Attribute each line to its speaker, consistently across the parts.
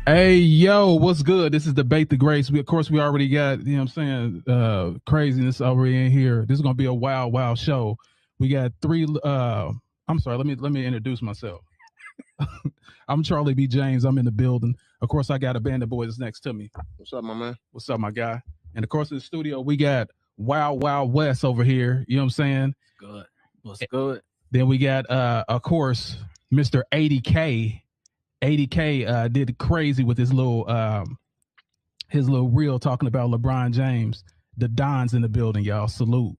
Speaker 1: Hey yo, what's good? This is Debate the Greats. Of course we already got, craziness already in here. This is gonna be a wild show. We got three I'm sorry, let me introduce myself. I'm Charlie B. James. I'm in the building. Of course, I got a band of boys next to me.
Speaker 2: What's up, my man?
Speaker 1: What's up, my guy? And of course in the studio we got Wild West over here. You know what I'm saying?
Speaker 3: Good. What's good?
Speaker 1: Then we got of course, Mr. 80K. 80K did crazy with his little reel talking about LeBron James. The Don's in the building, y'all. Salute.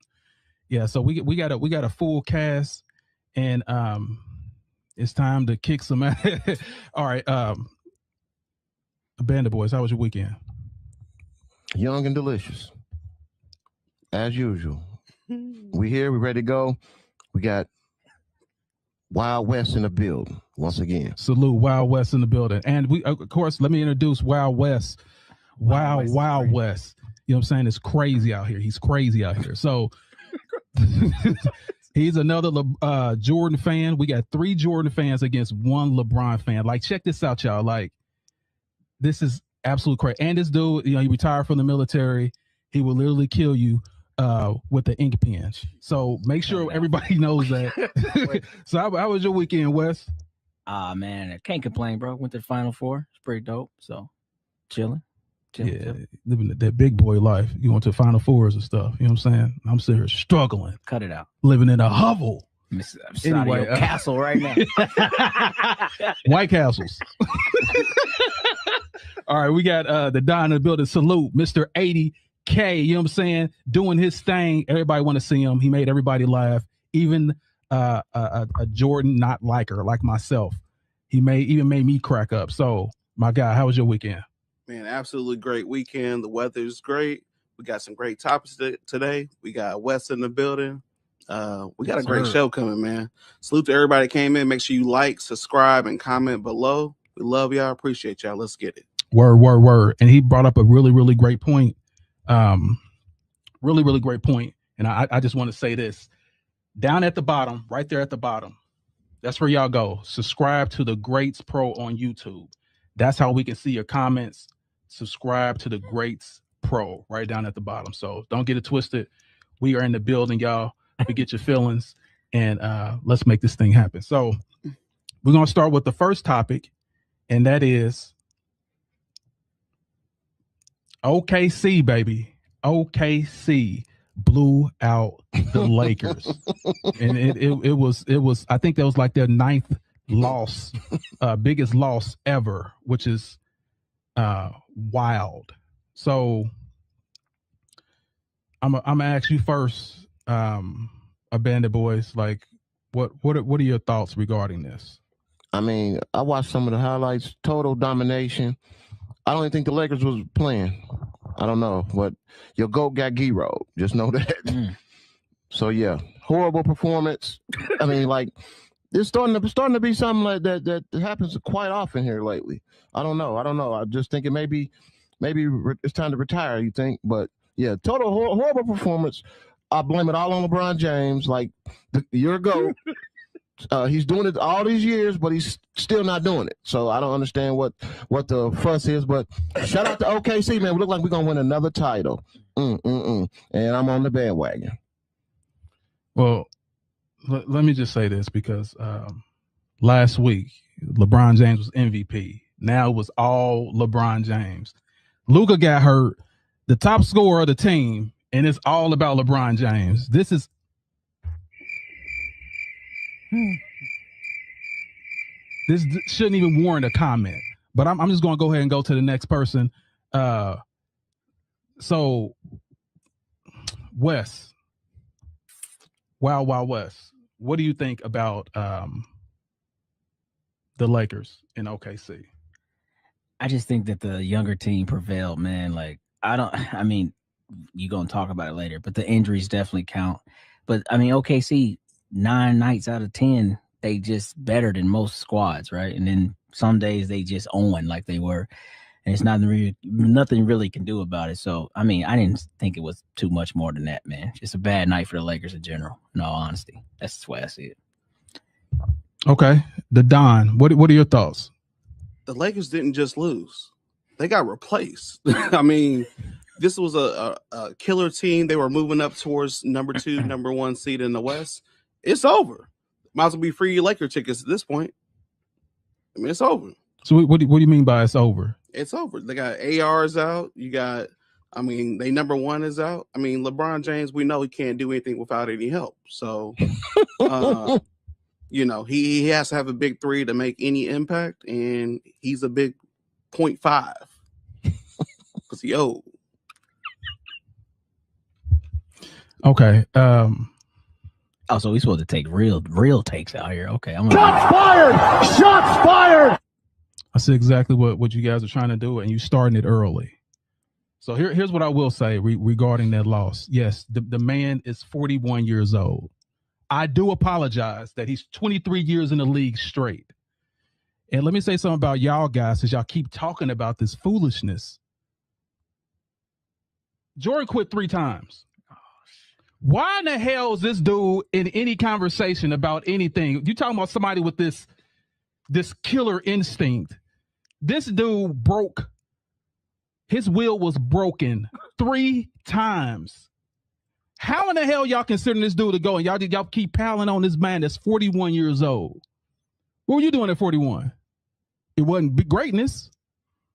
Speaker 1: Yeah, so we got a full cast, and it's time to kick some ass. All right, Band of Boys, how was your weekend?
Speaker 2: Young and delicious, as usual. We here. We ready to go. We got Wild West in the building once again.
Speaker 1: Salute, Wild West in the building, and we of course let me introduce Wild West. Wild West. You know what I'm saying? It's crazy out here. He's crazy out here. So he's another Jordan fan. We got 3 Jordan fans against 1 LeBron fan. Like, check this out, y'all. Like, this is absolute crazy. And this dude, he retired from the military. He will literally kill you with the ink pen. So make sure everybody knows that. So how was your weekend, Wes?
Speaker 3: Man, I can't complain, bro. Went to the Final Four. It's pretty dope. So chilling.
Speaker 1: Living that big boy life. You went to Final Fours and stuff. You know what I'm saying? I'm sitting here struggling.
Speaker 3: Cut it out.
Speaker 1: Living in a hovel.
Speaker 3: I'm anyway, castle right now.
Speaker 1: White Castles. All right, we got the Don in the building. Salute, Mr. 80K. You know what I'm saying? Doing his thing. Everybody want to see him. He made everybody laugh. Even a Jordan not liker like myself. He even made me crack up. So, my guy, how was your weekend?
Speaker 4: Man, absolutely great weekend. The weather is great. We got some great topics today. We got Wes in the building. We got a great show coming, man. Salute to everybody that came in. Make sure you like, subscribe, and comment below. We love y'all. Appreciate y'all. Let's get it.
Speaker 1: Word. And he brought up a really great point. Really great point. And I just want to say this. Down at the bottom, right there at the bottom, that's where y'all go. Subscribe to the Greats Pro on YouTube. That's how we can see your comments. Subscribe to the Greats Pro right down at the bottom. So don't get it twisted. We are in the building, y'all. Forget your feelings, and let's make this thing happen. So we're going to start with the first topic, and that is OKC, baby. OKC blew out the Lakers. And it was I think that was like their 9th loss, biggest loss ever, which is wild. So I'm gonna ask you first, a band of boys, like what are your thoughts regarding this?
Speaker 2: I mean, I watched some of the highlights. Total domination. I don't even think the Lakers was playing. I don't know, but your GOAT got G-rolled. Just know that. So yeah, horrible performance. I mean, like, it's starting to be something like that happens quite often here lately. I don't know. I just think it maybe it's time to retire. You think? But yeah, total horrible performance. I blame it all on LeBron James. Like a year ago, he's doing it all these years, but he's still not doing it. So I don't understand what the fuss is. But shout out to OKC, man. We look like we're gonna win another title. And I'm on the bandwagon.
Speaker 1: Well, let me just say this, because last week LeBron James was MVP. Now it was all LeBron James. Luka got hurt, the top scorer of the team, and it's all about LeBron James. This is this shouldn't even warrant a comment. But I'm just going to go ahead and go to the next person. So, Wes, Wild West, what do you think about the Lakers in OKC?
Speaker 3: I just think that the younger team prevailed, man. Like, I mean, you're going to talk about it later, but the injuries definitely count. But, I mean, OKC, 9 nights out of 10, they just better than most squads, right? And then some days they just own like they were. And it's nothing really can do about it. So, I mean, I didn't think it was too much more than that, man. Just a bad night for the Lakers in general, in all honesty. That's the way I see it.
Speaker 1: Okay. The Don, what are your thoughts?
Speaker 4: the Lakers didn't just lose; they got replaced. I mean, this was a killer team. They were moving up towards number 2, number 1 seed in the West. It's over. Might as well be free Laker tickets at this point. I mean, it's over.
Speaker 1: So what do you mean by it's over?
Speaker 4: It's over. They got ARs out. You got, I mean, they number 1 is out. I mean, LeBron James, we know he can't do anything without any help. So, you know, he has to have a big 3 to make any impact, and he's a big 0.5 because he old.
Speaker 1: Okay.
Speaker 3: Oh, so we supposed to take real takes out here. Okay, I'm
Speaker 5: Shots fired! Shots fired!
Speaker 1: I see exactly what you guys are trying to do, and you starting it early. So here's what I will say regarding that loss. Yes, the man is 41 years old. I do apologize that he's 23 years in the league straight. And let me say something about y'all guys, as y'all keep talking about this foolishness. Jordan quit 3 times. Why in the hell is this dude in any conversation about anything? You talking about somebody with this killer instinct. This dude broke. His will was broken 3 times. How in the hell y'all considering this dude to go and y'all keep piling on this man that's 41 years old? What were you doing at 41? It wasn't greatness.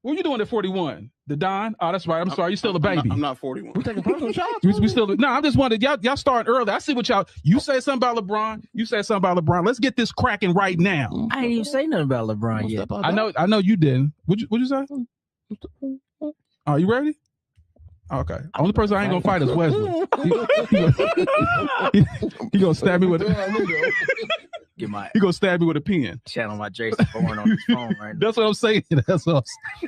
Speaker 1: What were you doing at 41? The Don? Oh, that's right. I'm sorry. You're still a baby.
Speaker 4: I'm not 41.
Speaker 2: We taking personal shots.
Speaker 1: We still no. I just wanted y'all starting early. I see what y'all. You said something about LeBron. You said something about LeBron. Let's get this cracking right now.
Speaker 3: I ain't even say nothing about LeBron yet.
Speaker 1: I know you didn't. What'd you say? Are you ready? Okay. Only person I ain't gonna fight is Wesley. He gonna stab me with a. He gonna stab me with a pen.
Speaker 3: Channel my Jason Bourne on his phone right now.
Speaker 1: That's what I'm saying.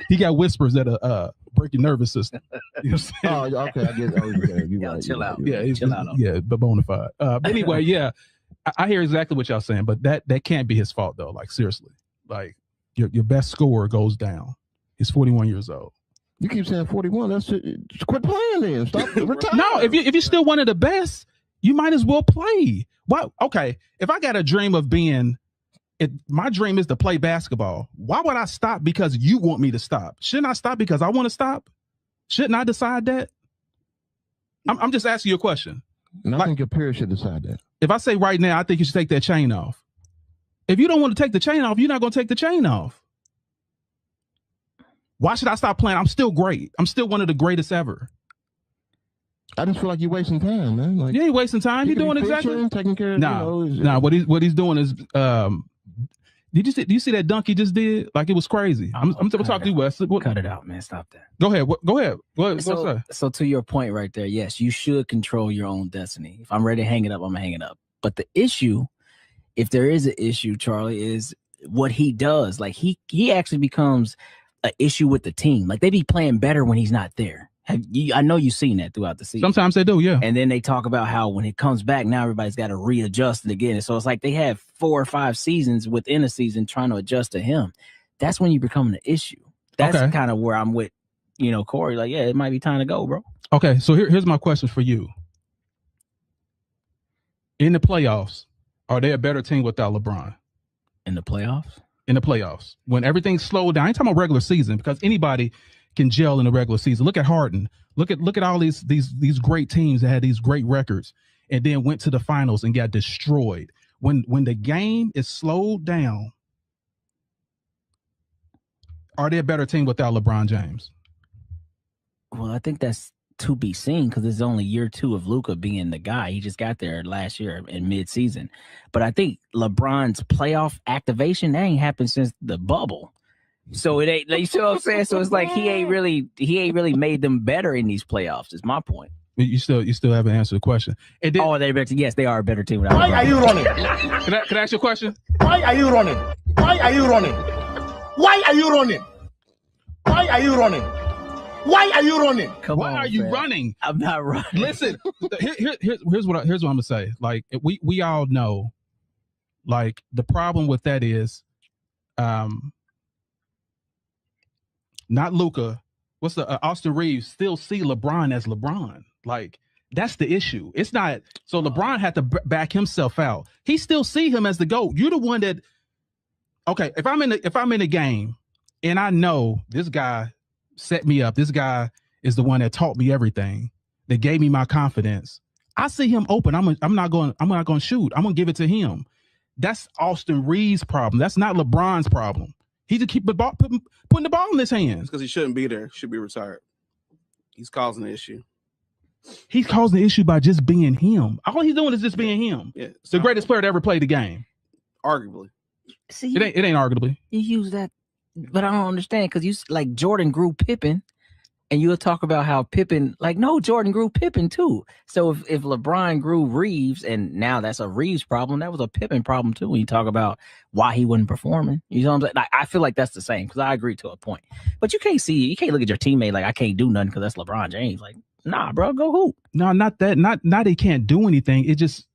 Speaker 1: He got whispers that break your nervous system. You know what I'm saying?
Speaker 2: Oh, okay. I get. Oh, you
Speaker 3: Yo,
Speaker 2: right.
Speaker 3: chill out.
Speaker 1: Yeah,
Speaker 3: Chill out.
Speaker 1: Yeah, but bona fide. But anyway, yeah, I hear exactly what y'all saying, but that can't be his fault though. Like seriously, like your best scorer goes down. He's 41 years old.
Speaker 2: You keep saying 41. That's it. Just quit playing then. Stop. Retire.
Speaker 1: No, if you're still one of the best, you might as well play. What? Okay, if I got a dream of being, my dream is to play basketball. Why would I stop because you want me to stop? Shouldn't I stop because I want to stop? Shouldn't I decide that? I'm just asking you a question.
Speaker 2: And I think your peers should decide that.
Speaker 1: If I say right now, I think you should take that chain off. If you don't want to take the chain off, you're not going to take the chain off. Why should I stop playing? I'm still great. I'm still one of the greatest ever.
Speaker 2: I just feel like you're wasting time, man. Like,
Speaker 1: you ain't wasting time. You're doing exactly.
Speaker 2: Taking care of.
Speaker 1: Nah. What he's doing is. Did you see that dunk he just did? Like it was crazy. I'm talking to you, Wes.
Speaker 3: Cut it out, man. Stop that.
Speaker 1: Go ahead. Go ahead.
Speaker 3: So to your point right there, yes, you should control your own destiny. If I'm ready to hang it up, I'm gonna hang it up. But the issue, if there is an issue, Charlie, is what he does. Like he actually becomes an issue with the team. Like they be playing better when he's not there. I know you've seen that throughout the season.
Speaker 1: Sometimes they do, yeah.
Speaker 3: And then they talk about how when it comes back, now everybody's got to readjust it again. And so it's like they have 4 or 5 seasons within a season trying to adjust to him. That's when you become an issue. That's kind of where I'm with, Corey. Like, yeah, it might be time to go, bro.
Speaker 1: Okay, so here's my question for you. In the playoffs, are they a better team without LeBron?
Speaker 3: In the playoffs?
Speaker 1: In the playoffs. When everything's slowed down, I ain't talking about regular season because anybody can gel in the regular season. Look at Harden. Look at all these great teams that had these great records and then went to the finals and got destroyed. When the game is slowed down, are they a better team without LeBron James?
Speaker 3: Well, I think that's to be seen because it's only year 2 of Luka being the guy. He just got there last year in mid-season. But I think LeBron's playoff activation, that ain't happened since the bubble. So it ain't, you see what I'm saying? So it's like he ain't really made them better in these playoffs, is my point.
Speaker 1: You still haven't answered the question.
Speaker 3: They're better. Yes, they are a better team.
Speaker 5: Why are you running?
Speaker 1: Can I ask you a question?
Speaker 5: Why are you running? Why are you running? Why are you running? Why are you running? Why are you running?
Speaker 1: Why are you running?
Speaker 3: I'm not running.
Speaker 1: Listen, here's what I'm gonna say. Like we all know, like the problem with that is, not Luka. What's the Austin Reeves still see LeBron as LeBron? Like that's the issue. It's not so LeBron had to back himself out. He still see him as the GOAT. You're the one that. Okay, if I'm in the game, And I know this guy set me up. This guy is the one that taught me everything, that gave me my confidence. I see him open. I'm not going to shoot. I'm going to give it to him. That's Austin Reeves' problem. That's not LeBron's problem. He just keep putting the ball in his hands.
Speaker 4: Because he shouldn't be there. Should be retired. He's causing the issue.
Speaker 1: He's causing the issue by just being him. All he's doing is just being him.
Speaker 4: Yeah,
Speaker 1: the greatest player to ever play the game.
Speaker 4: Arguably.
Speaker 3: See,
Speaker 1: it ain't arguably.
Speaker 3: You use that, but I don't understand because you like Jordan grew Pippen, and you'll talk about how Pippen, like, no, Jordan grew Pippen too. So if LeBron grew Reeves, and now that's a Reeves problem, that was a Pippen problem too. When you talk about why he wasn't performing, you know what I'm saying? Like, I feel like that's the same because I agree to a point. But you can't look at your teammate like I can't do nothing because that's LeBron James. Like, nah, bro, go hoop.
Speaker 1: No, not that. Not he can't do anything. It just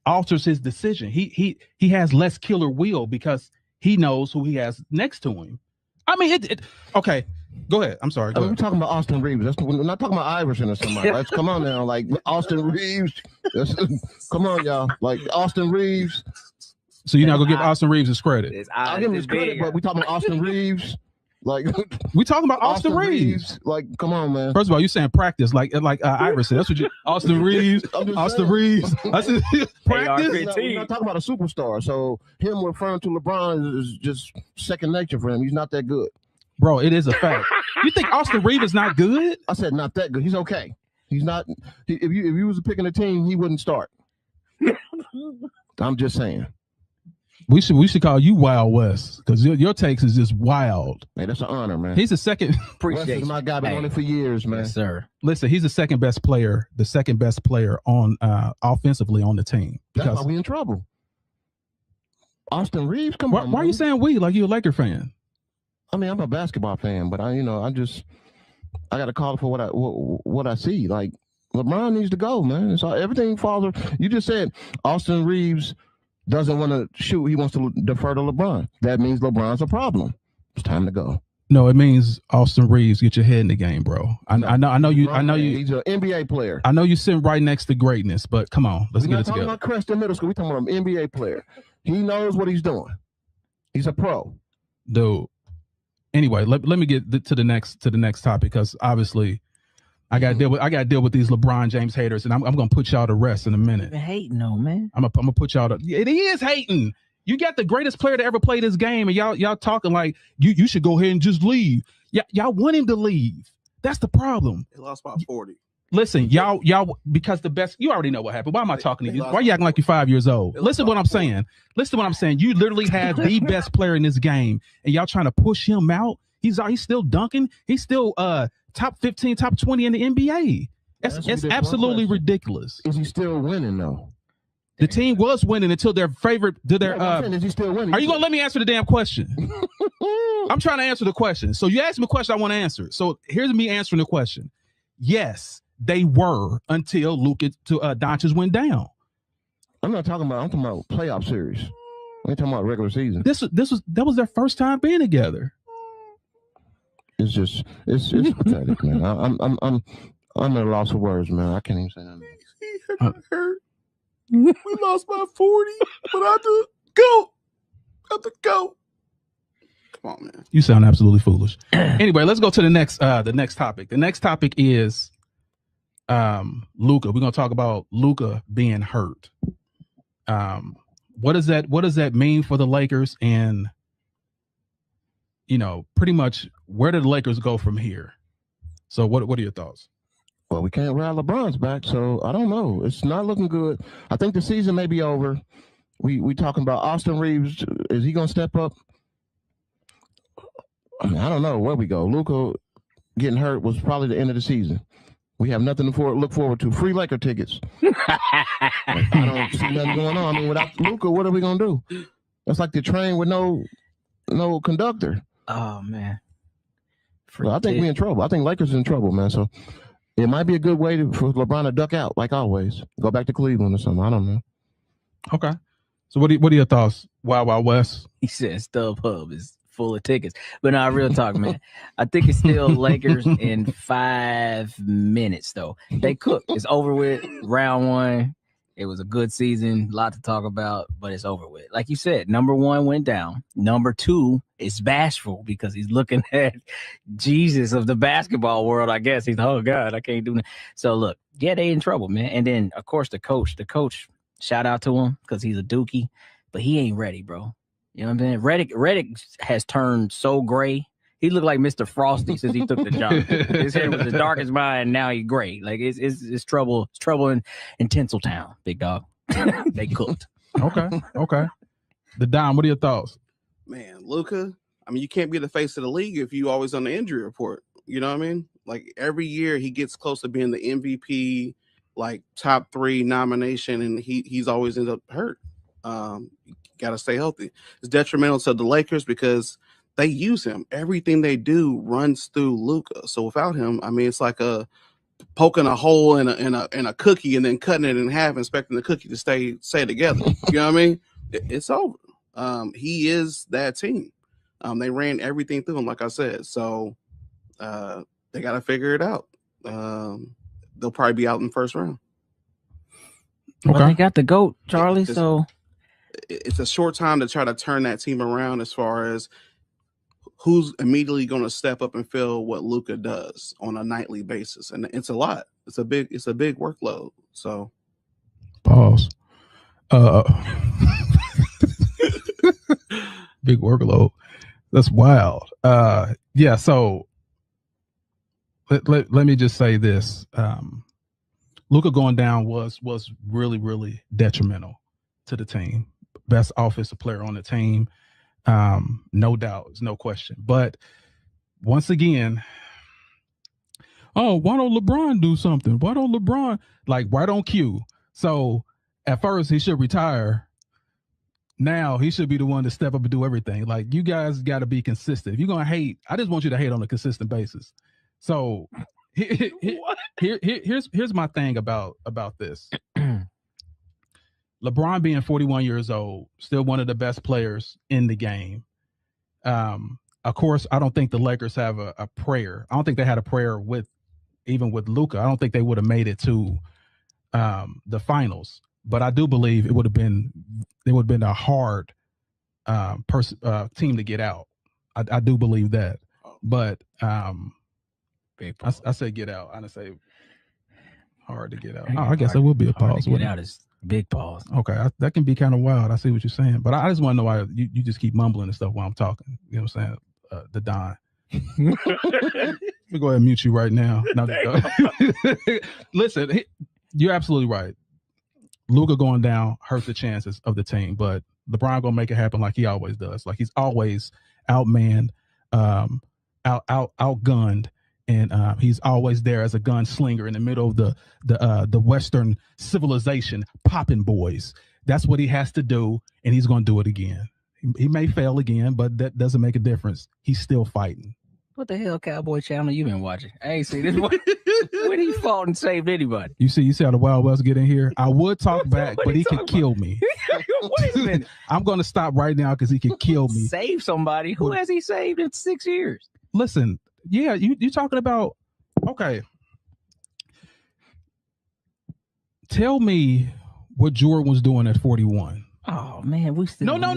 Speaker 1: alters his decision. He has less killer will because he knows who he has next to him. I mean, okay. Go ahead. I'm sorry.
Speaker 2: We're talking about Austin Reeves. We're not talking about Iverson or somebody. Let's come on now. Like Austin Reeves. Come on, y'all. Like Austin Reeves.
Speaker 1: So you're not gonna give Austin Reeves his credit?
Speaker 2: I'll give him his credit, but we talking about Austin Reeves. Like
Speaker 1: we talking about Austin Reeves.
Speaker 2: Like, come on, man.
Speaker 1: First of all, you saying practice like Iverson. That's what you Austin Reeves. Austin Reeves. I said practice.
Speaker 2: We're not talking about a superstar. So him referring to LeBron is just second nature for him. He's not that good.
Speaker 1: Bro, it is a fact. You think Austin Reeves is not good?
Speaker 2: I said not that good. He's okay. He's not. If you was picking a team, he wouldn't start. I'm just saying.
Speaker 1: We should call you Wild West because your takes is just wild.
Speaker 2: Hey, that's an honor, man.
Speaker 1: He's the second.
Speaker 2: Appreciate my guy. Been on it for years, man.
Speaker 3: Yes, sir.
Speaker 1: Listen, he's the second best player on offensively on the team.
Speaker 2: That's why we in trouble. Austin Reeves, come on.
Speaker 1: Why are you saying we like you a Laker fan?
Speaker 2: I mean, I'm a basketball fan, but I got to call for what I see. Like LeBron needs to go, man. It's all, everything falls. You just said Austin Reeves doesn't want to shoot. He wants to defer to LeBron. That means LeBron's a problem. It's time to go.
Speaker 1: No, it means Austin Reeves, get your head in the game, bro. I know you.
Speaker 2: He's an NBA player.
Speaker 1: I know you sitting right next to greatness, but come on, let's get it together.
Speaker 2: We're not talking about Creston Middle School. We're talking about an NBA player. He knows what he's doing. He's a pro,
Speaker 1: dude. Anyway, let me get to the next topic because obviously I got to deal with these LeBron James haters, and I'm gonna put y'all to rest in a minute.
Speaker 3: Hating, no man.
Speaker 1: I'm gonna put y'all to. It is hating. You got the greatest player to ever play this game, and y'all talking like you should go ahead and just leave. Y'all want him to leave. That's the problem.
Speaker 4: He lost by 40.
Speaker 1: Listen, y'all, because the best. You already know what happened. Why am I talking to you? Why are you acting like you're 5 years old? Listen to what I'm saying. Listen to what I'm saying. You literally had the best player in this game, and y'all trying to push him out. He's still dunking. He's still top 15, top 20 in the NBA. It's absolutely ridiculous.
Speaker 2: Is he still winning though?
Speaker 1: The team was winning until their favorite.
Speaker 2: Is he still winning?
Speaker 1: Are you gonna let me answer the damn question? I'm trying to answer the question. So you asked me a question, I want to answer. So here's me answering the question. Yes, they were until Doncic went down.
Speaker 2: I'm talking about playoff series. I'm talking about regular season.
Speaker 1: That was their first time being together.
Speaker 2: It's pathetic, man. I'm at a loss of words, man. I can't even say nothing.
Speaker 4: He hurt. We lost by 40, but I have to go. Come on, man.
Speaker 1: You sound absolutely foolish. Anyway, let's go to the next topic. The next topic is Luka. We're gonna talk about Luka being hurt. What does that mean for the Lakers? And pretty much where do the Lakers go from here? So what are your thoughts?
Speaker 2: Well, we can't ride LeBron's back, so I don't know. It's not looking good. I think the season may be over. We talking about Austin Reeves. Is he gonna step up? I mean, I don't know where we go. Luka getting hurt was probably the end of the season. We have nothing to look forward to. Free Laker tickets. I don't see nothing going on. I mean, without Luka, what are we gonna do? That's like the train with no conductor.
Speaker 3: Oh man.
Speaker 2: Well, I think we're in trouble. I think Lakers in trouble, man. So it might be a good way for LeBron to duck out, like always. Go back to Cleveland or something. I don't know.
Speaker 1: Okay. So what are your thoughts? Wild West?
Speaker 3: He said StubHub is full of tickets. But no, real talk, man. I think it's still Lakers in 5 minutes, though. They cooked. It's over with. Round one. It was a good season, a lot to talk about, but it's over with. Like you said, number 1 went down. Number 2 is bashful because he's looking at Jesus of the basketball world, I guess. He's, oh, God, I can't do that. So, look, yeah, they in trouble, man. And then, of course, the coach, shout out to him because he's a dookie, but he ain't ready, bro. You know what I'm saying? Reddick has turned so gray. He looked like Mr. Frosty since he took the job. His hair was the darkest mine, and now he's gray. Like it's trouble. It's trouble in Tinseltown, big dog. They cooked.
Speaker 1: Okay. The Dom, what are your thoughts?
Speaker 4: Man, Luka, I mean, you can't be the face of the league if you always on the injury report. You know what I mean? Like every year he gets close to being the MVP, like top 3 nomination, and he's always ended up hurt. Got to stay healthy. It's detrimental to the Lakers because they use him. Everything they do runs through Luka. So without him, I mean, it's like poking a hole in a cookie and then cutting it in half, expecting the cookie to stay together. You know what I mean? It's over. He is that team. They ran everything through him, like I said. So they got to figure it out. They'll probably be out in the first round.
Speaker 3: Okay. Well, they got the GOAT, Charlie. So
Speaker 4: it's a short time to try to turn that team around as far as who's immediately going to step up and fill what Luka does on a nightly basis. And it's a lot. It's a big workload. So
Speaker 1: pause. Big workload. That's wild. Yeah. So let me just say this. Luka going down was really, really detrimental to the team. Best offensive player on the team. No doubt, there's no question. But once again, why don't LeBron do something? Why don't LeBron right on cue? So at first he should retire. Now he should be the one to step up and do everything. Like, you guys got to be consistent. If you're gonna hate, I just want you to hate on a consistent basis. So here's my thing about this. LeBron being 41 years old, still one of the best players in the game. Of course, I don't think the Lakers have a prayer. I don't think they had a prayer even with Luka. I don't think they would have made it to the finals. But I do believe it would have been a hard team to get out. I do believe that. But I said get out. I didn't say hard to get out. I guess it will be a pause.
Speaker 3: Get out is big pause.
Speaker 1: Okay, that can be kind of wild. I see what you're saying, but I just want to know why you just keep mumbling and stuff while I'm talking. You know what I'm saying? The Don. Let me go ahead and mute you right now. No, listen, you're absolutely right. Luka going down hurts the chances of the team, but LeBron gonna make it happen like he always does. Like, he's always outmanned, outgunned. And he's always there as a gunslinger in the middle of the Western civilization, popping boys. That's what he has to do, and he's going to do it again. He may fail again, but that doesn't make a difference. He's still fighting.
Speaker 3: What the hell, Cowboy Channel, you been watching? I ain't seen this one. When he fought and saved anybody.
Speaker 1: You see how the Wild West get in here? I would talk back, but he could kill me.
Speaker 3: Wait a minute.
Speaker 1: I'm going to stop right now because he could kill me.
Speaker 3: Save somebody? Who has he saved in 6 years?
Speaker 1: Listen. Yeah, you talking about, okay. Tell me what Jordan was doing at 41.
Speaker 3: Oh man, we still
Speaker 1: No.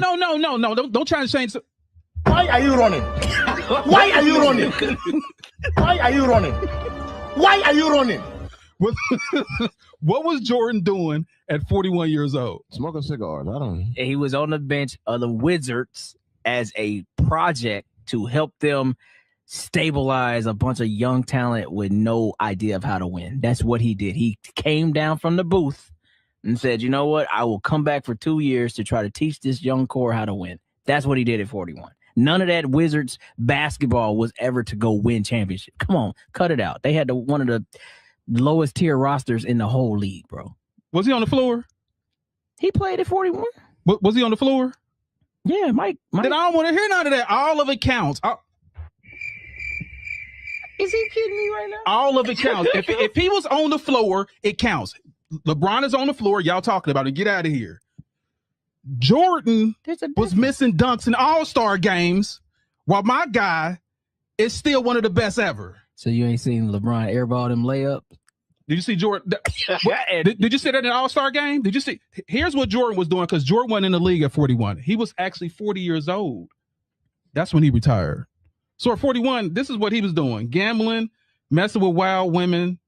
Speaker 1: Don't try to change.
Speaker 5: Why are you running? Why are you running? Why are you running? Why are you running?
Speaker 1: What was Jordan doing at 41 years old?
Speaker 2: Smoking cigars. I don't know.
Speaker 3: He was on the bench of the Wizards as a project to help them stabilize a bunch of young talent with no idea of how to win. That's what he did. He came down from the booth and said, you know what? I will come back for 2 years to try to teach this young core how to win. That's what he did at 41. None of that Wizards basketball was ever to go win championship. Come on, cut it out. They had one of the lowest tier rosters in the whole league, bro.
Speaker 1: Was he on the floor?
Speaker 3: He played at 41.
Speaker 1: Was he on the floor?
Speaker 3: Yeah, Mike.
Speaker 1: Then I don't want to hear none of that. All of it counts.
Speaker 3: Is he kidding me right now?
Speaker 1: All of it counts. If he was on the floor, it counts. LeBron is on the floor. Y'all talking about it. Get out of here. Jordan was missing dunks in all-star games, while my guy is still one of the best ever.
Speaker 3: So you ain't seen LeBron airball them layups?
Speaker 1: Did you see Jordan? Did you see that in the All-Star game? Did you see? Here's what Jordan was doing, because Jordan wasn't in the league at 41. He was actually 40 years old. That's when he retired. So at 41, this is what he was doing: gambling, messing with wild women.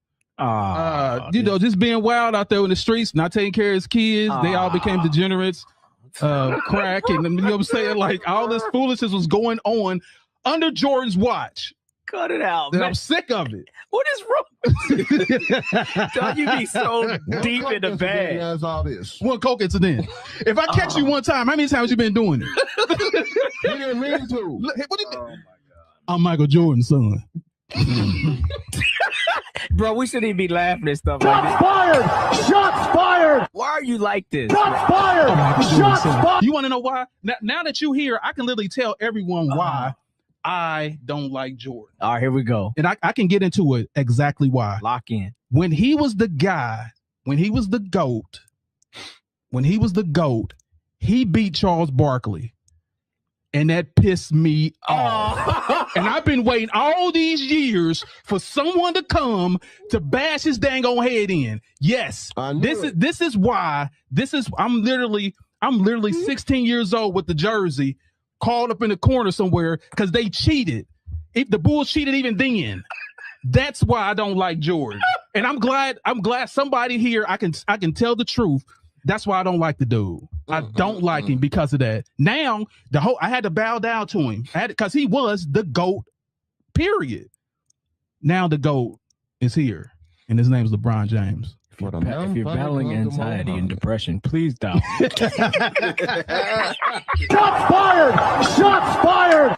Speaker 1: Just being wild out there in the streets, not taking care of his kids. They all became degenerates, crack, and you know what I'm saying? Like, all this foolishness was going on under Jordan's watch.
Speaker 3: Cut it out,
Speaker 1: And
Speaker 3: man.
Speaker 1: I'm sick of it.
Speaker 3: What is wrong? Don't you be so deep in the bag?
Speaker 2: That's all this.
Speaker 1: One coke incident. If I catch you one time, how many times you been doing it?
Speaker 2: You didn't mean to.
Speaker 1: What do you mean? I'm Michael Jordan's son.
Speaker 3: Bro, we shouldn't even be laughing at stuff
Speaker 5: Shots
Speaker 3: like this.
Speaker 5: fired! Shots fired!
Speaker 3: Why are you like this?
Speaker 5: Shots fired! Shots fired!
Speaker 1: You want to know why? Now that you here, I can literally tell everyone why I don't like Jordan.
Speaker 3: All right, here we go.
Speaker 1: And I can get into it exactly why.
Speaker 3: Lock in.
Speaker 1: When he was the guy, when he was the GOAT, he beat Charles Barkley. And that pissed me off. And I've been waiting all these years for someone to come to bash his dang on head in. Yes, this is why. I'm literally 16 years old with the jersey, called up in the corner somewhere because they cheated. If the Bulls cheated even then, that's why I don't like Jordan. And I'm glad somebody here I can tell the truth. That's why I don't like the dude. I don't like him because of that. Now I had to bow down to him. Because he was the GOAT, period. Now the GOAT is here, and his name is LeBron James.
Speaker 3: If you're battling anxiety and depression, please don't.
Speaker 5: Shots fired! Shots fired!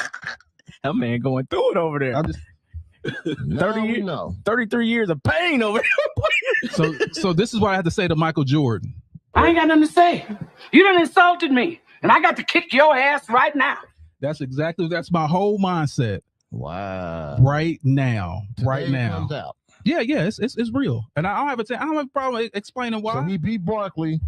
Speaker 3: That man going through it over there. 33 years of pain over there.
Speaker 1: So this is what I have to say to Michael Jordan.
Speaker 6: I ain't got nothing to say. You done insulted me, and I got to kick your ass right now.
Speaker 1: That's my whole mindset.
Speaker 2: Wow.
Speaker 1: Right now.
Speaker 2: Today comes out.
Speaker 1: Yeah, it's real. And I don't have a problem explaining why.
Speaker 2: So he beat Barkley,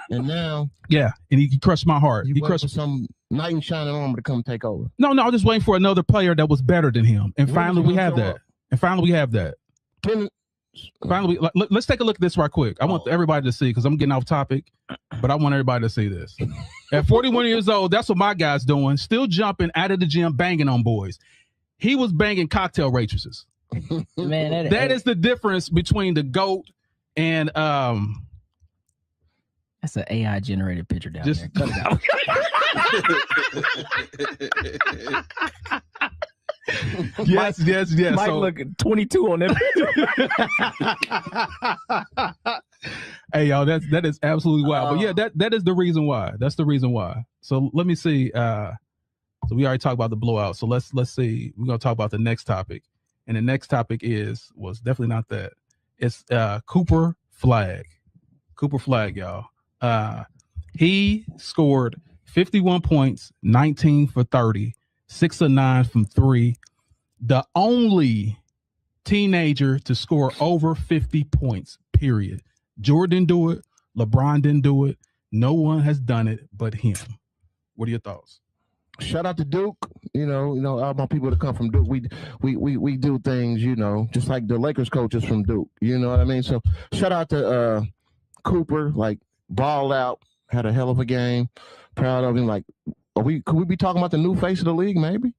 Speaker 2: and now
Speaker 1: and he crushed my heart.
Speaker 2: He crushed some knight in shining armor to come take over.
Speaker 1: No, I'm just waiting for another player that was better than him. And finally we have that. Finally, let's take a look at this right quick. I want everybody to see, because I'm getting off topic, but I want everybody to see this. At 41 years old, that's what my guy's doing. Still jumping out of the gym, banging on boys. He was banging cocktail waitresses.
Speaker 3: Man,
Speaker 1: that is the difference between the GOAT and
Speaker 3: that's an AI generated picture down there. Cut it out.
Speaker 1: Yes.
Speaker 3: Mike looking 22 on that picture.
Speaker 1: Hey, y'all, that is absolutely wild. But yeah, that is the reason why. That's the reason why. So let me see. So we already talked about the blowout. So let's see. We're gonna talk about the next topic. And the next topic was definitely not that. It's Cooper Flag. Cooper Flag, y'all. He scored 51 points, 19 for 30, 6 of 9 from 3. The only teenager to score over 50 points, period. Jordan didn't do it. LeBron didn't do it. No one has done it but him. What are your thoughts?
Speaker 2: Shout out to Duke. You know, all my people that come from Duke, we do things, just like the Lakers coaches from Duke. You know what I mean? So shout out to Cooper, like balled out, had a hell of a game. Proud of him. Like, could we be talking about the new face of the league, maybe?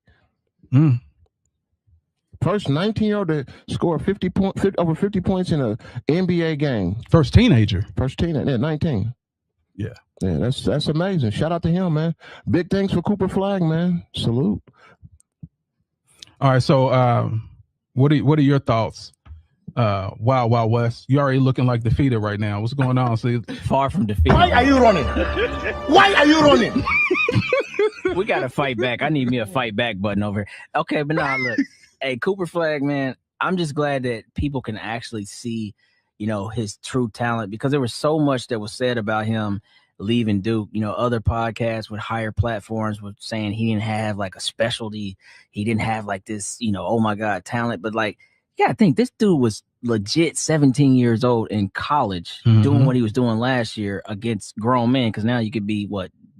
Speaker 2: First 19-year-old to score over 50 points in an NBA game.
Speaker 1: First teenager.
Speaker 2: Yeah, 19.
Speaker 1: Yeah,
Speaker 2: that's amazing. Shout out to him, man. Big things for Cooper Flag, man. Salute.
Speaker 1: All right, so what are your thoughts? Wild West. You already looking like defeated right now. What's going on? See,
Speaker 3: far from defeated.
Speaker 5: Why are you running? Why are you running?
Speaker 3: We got to fight back. I need me a fight back button over here. Okay, but now look, hey, Cooper Flag, man. I'm just glad that people can actually see, his true talent, because there was so much that was said about him leaving Duke. Other podcasts with higher platforms were saying he didn't have like a specialty. He didn't have like this, oh my God, talent. But like, yeah, I think this dude was legit 17 years old in college doing what he was doing last year against grown men. Because now you could be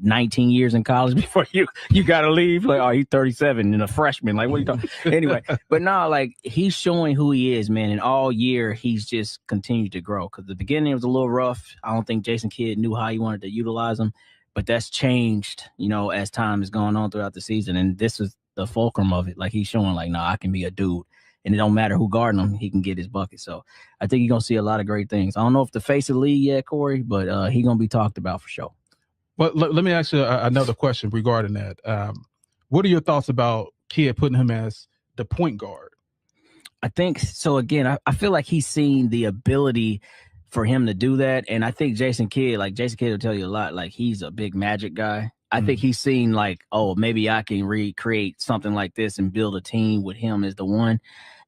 Speaker 3: 19 years in college before you got to leave. Like, oh, he's 37 and a freshman. Like, what are you talking? Anyway, but no, like he's showing who he is, man. And all year he's just continued to grow. Because the beginning was a little rough. I don't think Jason Kidd knew how he wanted to utilize him, but that's changed, as time has gone on throughout the season. And this is the fulcrum of it. Like he's showing, like, no, I can be a dude. And it don't matter who guarding him, he can get his bucket. So I think you're going to see a lot of great things. I don't know if the face of the league yet, Corey, but he's going to be talked about for sure.
Speaker 1: But let me ask you another question regarding that. What are your thoughts about Kidd putting him as the point guard?
Speaker 3: I think so. Again, I feel like he's seen the ability for him to do that. And I think Jason Kidd will tell you a lot. Like, he's a big Magic guy. I think he's seen like, oh, maybe I can recreate something like this and build a team with him as the one.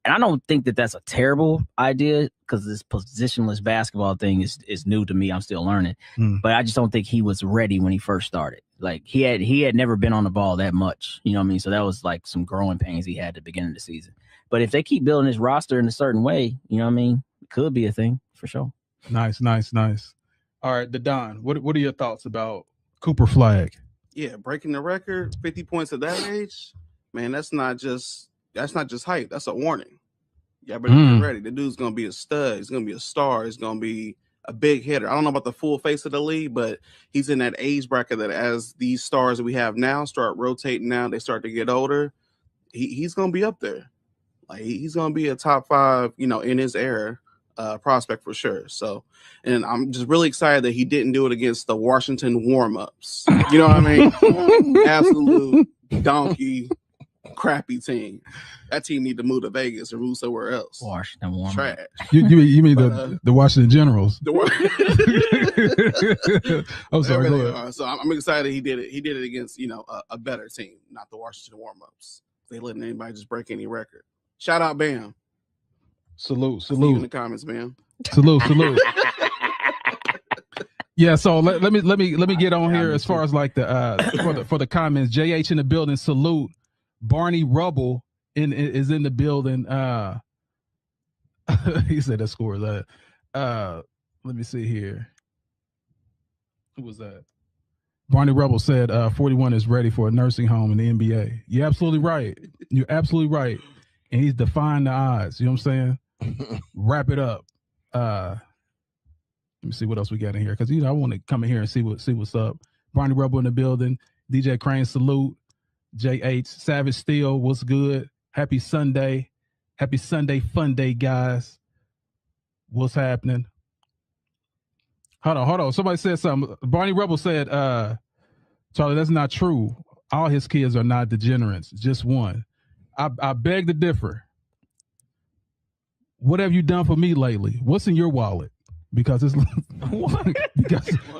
Speaker 3: And I don't think that that's a terrible idea because this positionless basketball thing is new to me. I'm still learning. But I just don't think he was ready when he first started. Like he had never been on the ball that much. You know what I mean? So that was like some growing pains he had at the beginning of the season. But if they keep building his roster in a certain way, you know what I mean? It could be a thing for sure.
Speaker 1: Nice. All right, Don, what are your thoughts about Cooper Flag?
Speaker 4: Yeah, breaking the record, 50 points at that age, man, that's not just hype. That's a warning. Yeah, better get ready. The dude's gonna be a stud. He's gonna be a star. He's gonna be a big hitter. I don't know about the full face of the league, but he's in that age bracket that as these stars that we have now start rotating now, they start to get older. He's gonna be up there. Like he's gonna be a top 5, in his era. Prospect for sure. So, and I'm just really excited that he didn't do it against the Washington warm-ups. You know what I mean? Absolute donkey, crappy team. That team need to move to Vegas or move somewhere else.
Speaker 3: Washington warm-up.
Speaker 4: Trash.
Speaker 1: You mean the Washington Generals? I'm sorry. Go ahead.
Speaker 4: So I'm excited he did it. He did it against a better team, not the Washington warm-ups. They letting anybody just break any record. Shout out Bam.
Speaker 1: Salute.
Speaker 4: See you in the comments, man.
Speaker 1: Salute. Yeah, so let me get on here as far as like the for the comments. JH in the building. Salute. Barney Rubble is in the building. He said that score that. Let me see here. Who was that? Barney Rubble said 41 is ready for a nursing home in the NBA. You're absolutely right. You're absolutely right. And he's defying the odds. You know what I'm saying? Wrap it up. Let me see what else we got in here because I want to come in here and see what's up. Barney Rubble in the building. DJ Crane, salute. JH Savage Steel, what's good? Happy Sunday fun day, guys. What's happening? Hold on. Somebody said something. Barney Rubble said, Charlie, that's not true. All his kids are not degenerates, just one. I beg to differ. What have you done for me lately? What's in your wallet? Because it's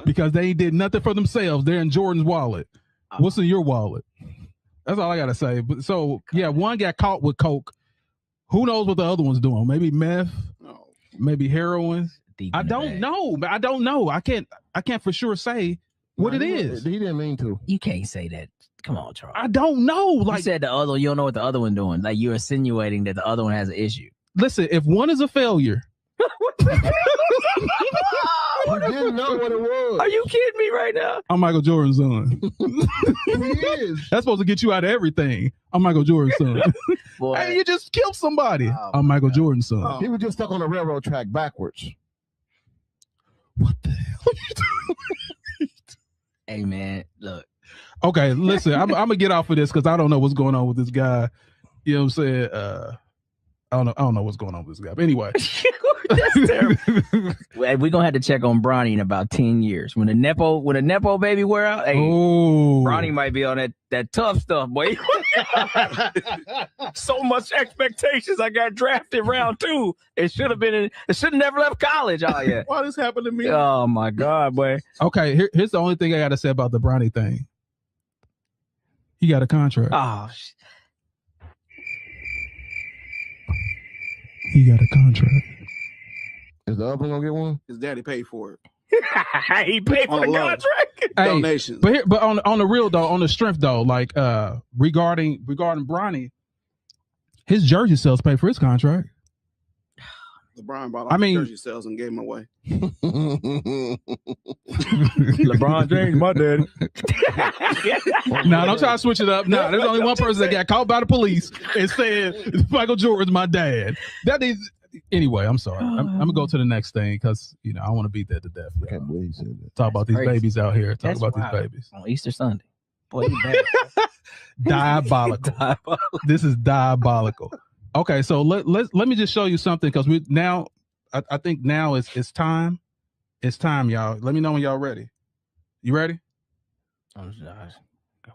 Speaker 1: because they did nothing for themselves. They're in Jordan's wallet. What's in your wallet? That's all I gotta say. But so yeah, one got caught with coke. Who knows what the other one's doing? Maybe meth, maybe heroin. I don't know. I can't for sure say what it is.
Speaker 2: He didn't mean to.
Speaker 3: You can't say that. Come on, Charles.
Speaker 1: I don't know. Like
Speaker 3: you said, you don't know what the other one doing. Like you're insinuating that the other one has an issue.
Speaker 1: Listen, if one is a failure.
Speaker 2: You didn't know what it was.
Speaker 3: Are you kidding me right now?
Speaker 1: I'm Michael Jordan's son.
Speaker 2: He is.
Speaker 1: That's supposed to get you out of everything. I'm Michael Jordan's son.
Speaker 3: Boy.
Speaker 1: Hey, you just killed somebody. I'm Michael Jordan's son.
Speaker 2: He was just stuck on the railroad track backwards.
Speaker 1: What the hell are you doing?
Speaker 3: Hey, man, look.
Speaker 1: Okay, listen, I'm gonna get off of this because I don't know what's going on with this guy. You know what I'm saying? I don't know what's going on with this guy. But anyway.
Speaker 3: That's terrible. We're gonna have to check on Bronny in about 10 years. When the Nepo baby wear out, hey, Bronny might be on that tough stuff, boy. So much expectations. I got drafted round 2. It should have never left college. Oh yeah.
Speaker 4: Why this happened to me?
Speaker 3: Oh my God, boy.
Speaker 1: Okay, here's the only thing I gotta say about the Bronny thing. He got a contract.
Speaker 3: Oh
Speaker 1: He got a contract.
Speaker 2: Is the other one gonna get one?
Speaker 4: His daddy paid for it.
Speaker 3: He paid for the contract.
Speaker 1: Hey,
Speaker 4: donations.
Speaker 1: But on the real though, on the strength though, like regarding Bronny, his jersey sales pay for his contract.
Speaker 4: LeBron bought all the jersey sales and gave them away.
Speaker 7: LeBron James, my daddy.
Speaker 1: No, don't try to switch it up. No, there's only one person that got caught by the police and said Michael Jordan's my dad. That is anyway. I'm sorry. I'm gonna go to the next thing because I want to beat that to death.
Speaker 2: I can't believe you said that.
Speaker 1: Talk about these babies out here. Talk
Speaker 3: That's
Speaker 1: about
Speaker 3: wild.
Speaker 1: these babies
Speaker 3: On Easter Sunday. Boy, you bad.
Speaker 1: diabolical. This is diabolical. Okay, so let me just show you something because we now I think now it's time. It's time, y'all. Let me know when y'all ready. You ready?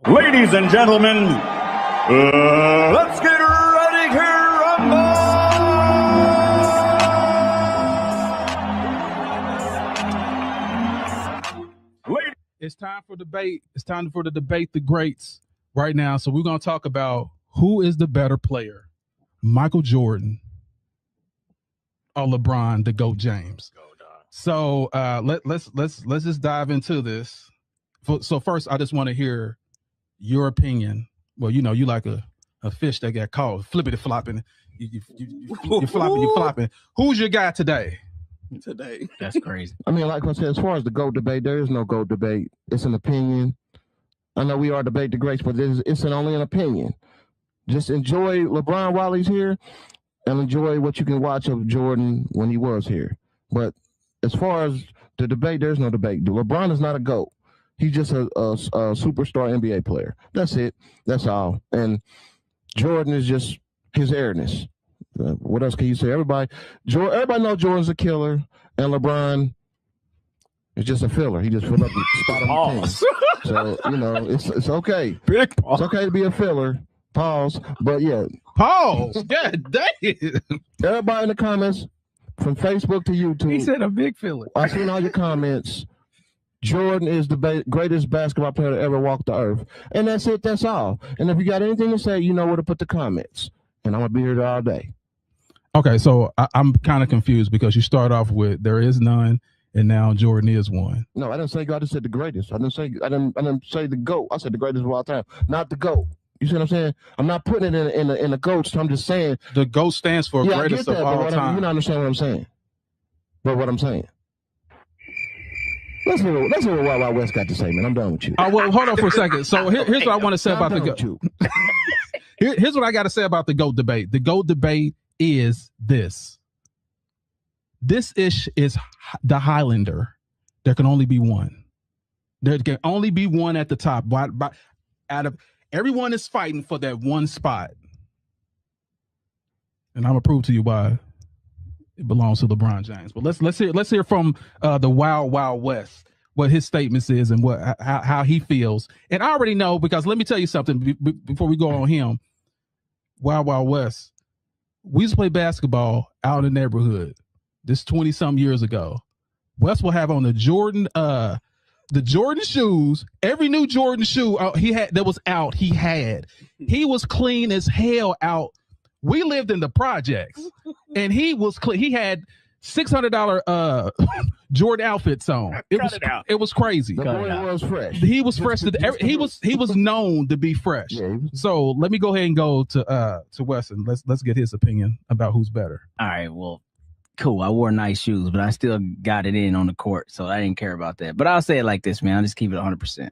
Speaker 7: Ladies and gentlemen, let's get ready to rumble.
Speaker 1: It's time for debate. It's time for the debate the greats right now. So we're gonna talk about who is the better player, Michael Jordan or LeBron, the GOAT James. So let's just dive into this. So first, I just want to hear your opinion. Well, you like a fish that got caught flippity flopping. You're flopping. Who's your guy today?
Speaker 3: That's crazy.
Speaker 2: I mean, like I said, as far as the GOAT debate, there is no GOAT debate. It's an opinion. I know we are debate the greats, but it's only an opinion. Just enjoy LeBron while he's here and enjoy what you can watch of Jordan when he was here. But as far as the debate, there's no debate. LeBron is not a GOAT. He's just a superstar NBA player. That's it. That's all. And Jordan is just his airness. What else can you say? Everybody knows Jordan's a killer, and LeBron is just a filler. He just filled up the spot on the team. So it's okay.
Speaker 7: Big pause.
Speaker 2: It's okay to be a filler. Pause. But yeah.
Speaker 1: Pause. God damn.
Speaker 2: Everybody in the comments, from Facebook to YouTube.
Speaker 3: He said a big filler.
Speaker 2: I seen all your comments. Jordan is the greatest basketball player to ever walk the earth. And that's it. That's all. And if you got anything to say, you know where to put the comments. And I'm going to be here all day.
Speaker 1: Okay, so I'm kind of confused because you start off with there is none, and now Jordan is one.
Speaker 2: No, I didn't say God. I just said the greatest. I didn't say the GOAT. I said the greatest of all time, not the GOAT. You see what I'm saying? I'm not putting it in the GOAT. I'm just saying
Speaker 1: the GOAT stands for greatest of all time.
Speaker 2: You don't understand what I'm saying. But what I'm saying. Let's hear what Wild Wild West got to say, man. I'm done with you.
Speaker 1: Well, hold on for a second. So here's what I want to say about the GOAT. Here's what I got to say about the GOAT debate. The GOAT debate is this. This ish is the Highlander. There can only be one. There can only be one at the top. Out of everyone is fighting for that one spot. And I'm gonna prove to you why it belongs to LeBron James. But let's hear from the Wild Wild West what his statements is and how he feels. And I already know because let me tell you something before we go on him. Wild Wild West. We used to play basketball out in the neighborhood. This 20-some years ago. Wes will have on the Jordan shoes. Every new Jordan shoe he had that was out, he had. He was clean as hell out. We lived in the projects, and he was clean. He had $600 Jordan outfits on. It was crazy.
Speaker 2: The boy was fresh.
Speaker 1: He was fresh. He was known to be fresh. Yeah, so let me go ahead and go to Wes and let's get his opinion about who's better.
Speaker 3: All right, well, cool. I wore nice shoes, but I still got it in on the court, so I didn't care about that. But I'll say it like this, man. I'll just keep it 100%.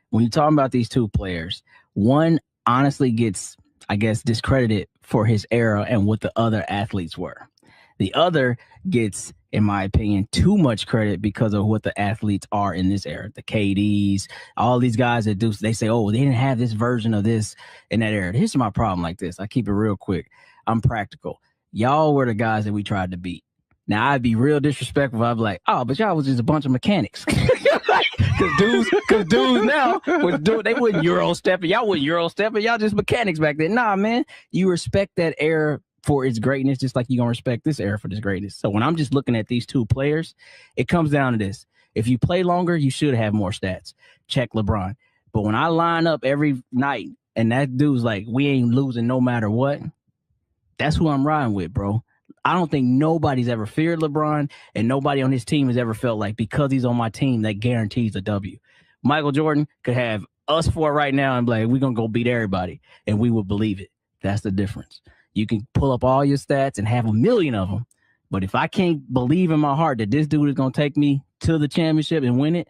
Speaker 3: When you're talking about these two players, one honestly gets, I guess, discredited for his era and what the other athletes were. The other gets, in my opinion, too much credit because of what the athletes are in this era. The KDs, all these guys that do, they say, oh, they didn't have this version of this in that era. Here's my problem like this. I keep it real quick. I'm practical. Y'all were the guys that we tried to beat. Now, I'd be real disrespectful. I'd be like, oh, but y'all was just a bunch of mechanics. Because dudes now, they wouldn't Euro stepping. Y'all wouldn't Euro stepping. Y'all just mechanics back then. Nah, man, you respect that era for its greatness, just like you're going to respect this era for this greatness. So when I'm just looking at these two players, it comes down to this. If you play longer, you should have more stats. Check LeBron. But when I line up every night and that dude's like, we ain't losing no matter what, that's who I'm riding with, bro. I don't think nobody's ever feared LeBron, and nobody on his team has ever felt like because he's on my team, that guarantees a W. Michael Jordan could have us four right now and be like, we're going to go beat everybody, and we would believe it. That's the difference. You can pull up all your stats and have a million of them, But if I can't believe in my heart that this dude is gonna take me to the championship and win it,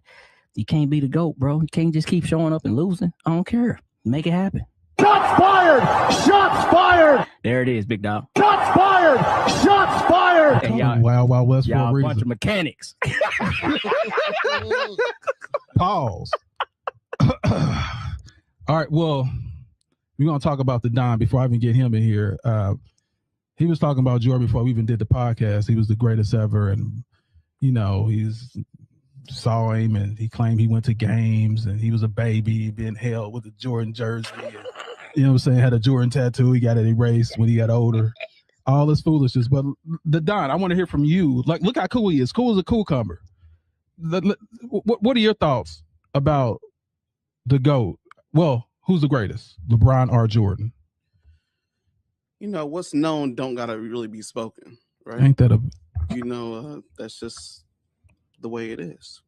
Speaker 3: you can't be the GOAT, bro. You can't just keep showing up and losing. I don't care. Make it happen.
Speaker 5: Shots fired! Shots fired!
Speaker 3: There it is, big dog.
Speaker 5: Shots fired! Shots fired!
Speaker 3: And y'all,
Speaker 1: Wild Wild West for
Speaker 3: y'all
Speaker 1: a
Speaker 3: a
Speaker 1: reason.
Speaker 3: bunch of mechanics.
Speaker 1: Pause. All right, well, we're gonna talk about the Don before I even get him in here. He was talking about Jordan before we even did the podcast. He was the greatest ever, and he's saw him and he claimed he went to games and he was a baby being held with a Jordan jersey. And, you know what I'm saying? Had a Jordan tattoo. He got it erased when he got older. All this foolishness. But the Don, I want to hear from you. Like, look how cool he is. Cool as a cucumber. What are your thoughts about the GOAT? Well, who's the greatest? LeBron or Jordan?
Speaker 4: What's known don't gotta really be spoken, right?
Speaker 1: Ain't that a
Speaker 4: that's just the way it is.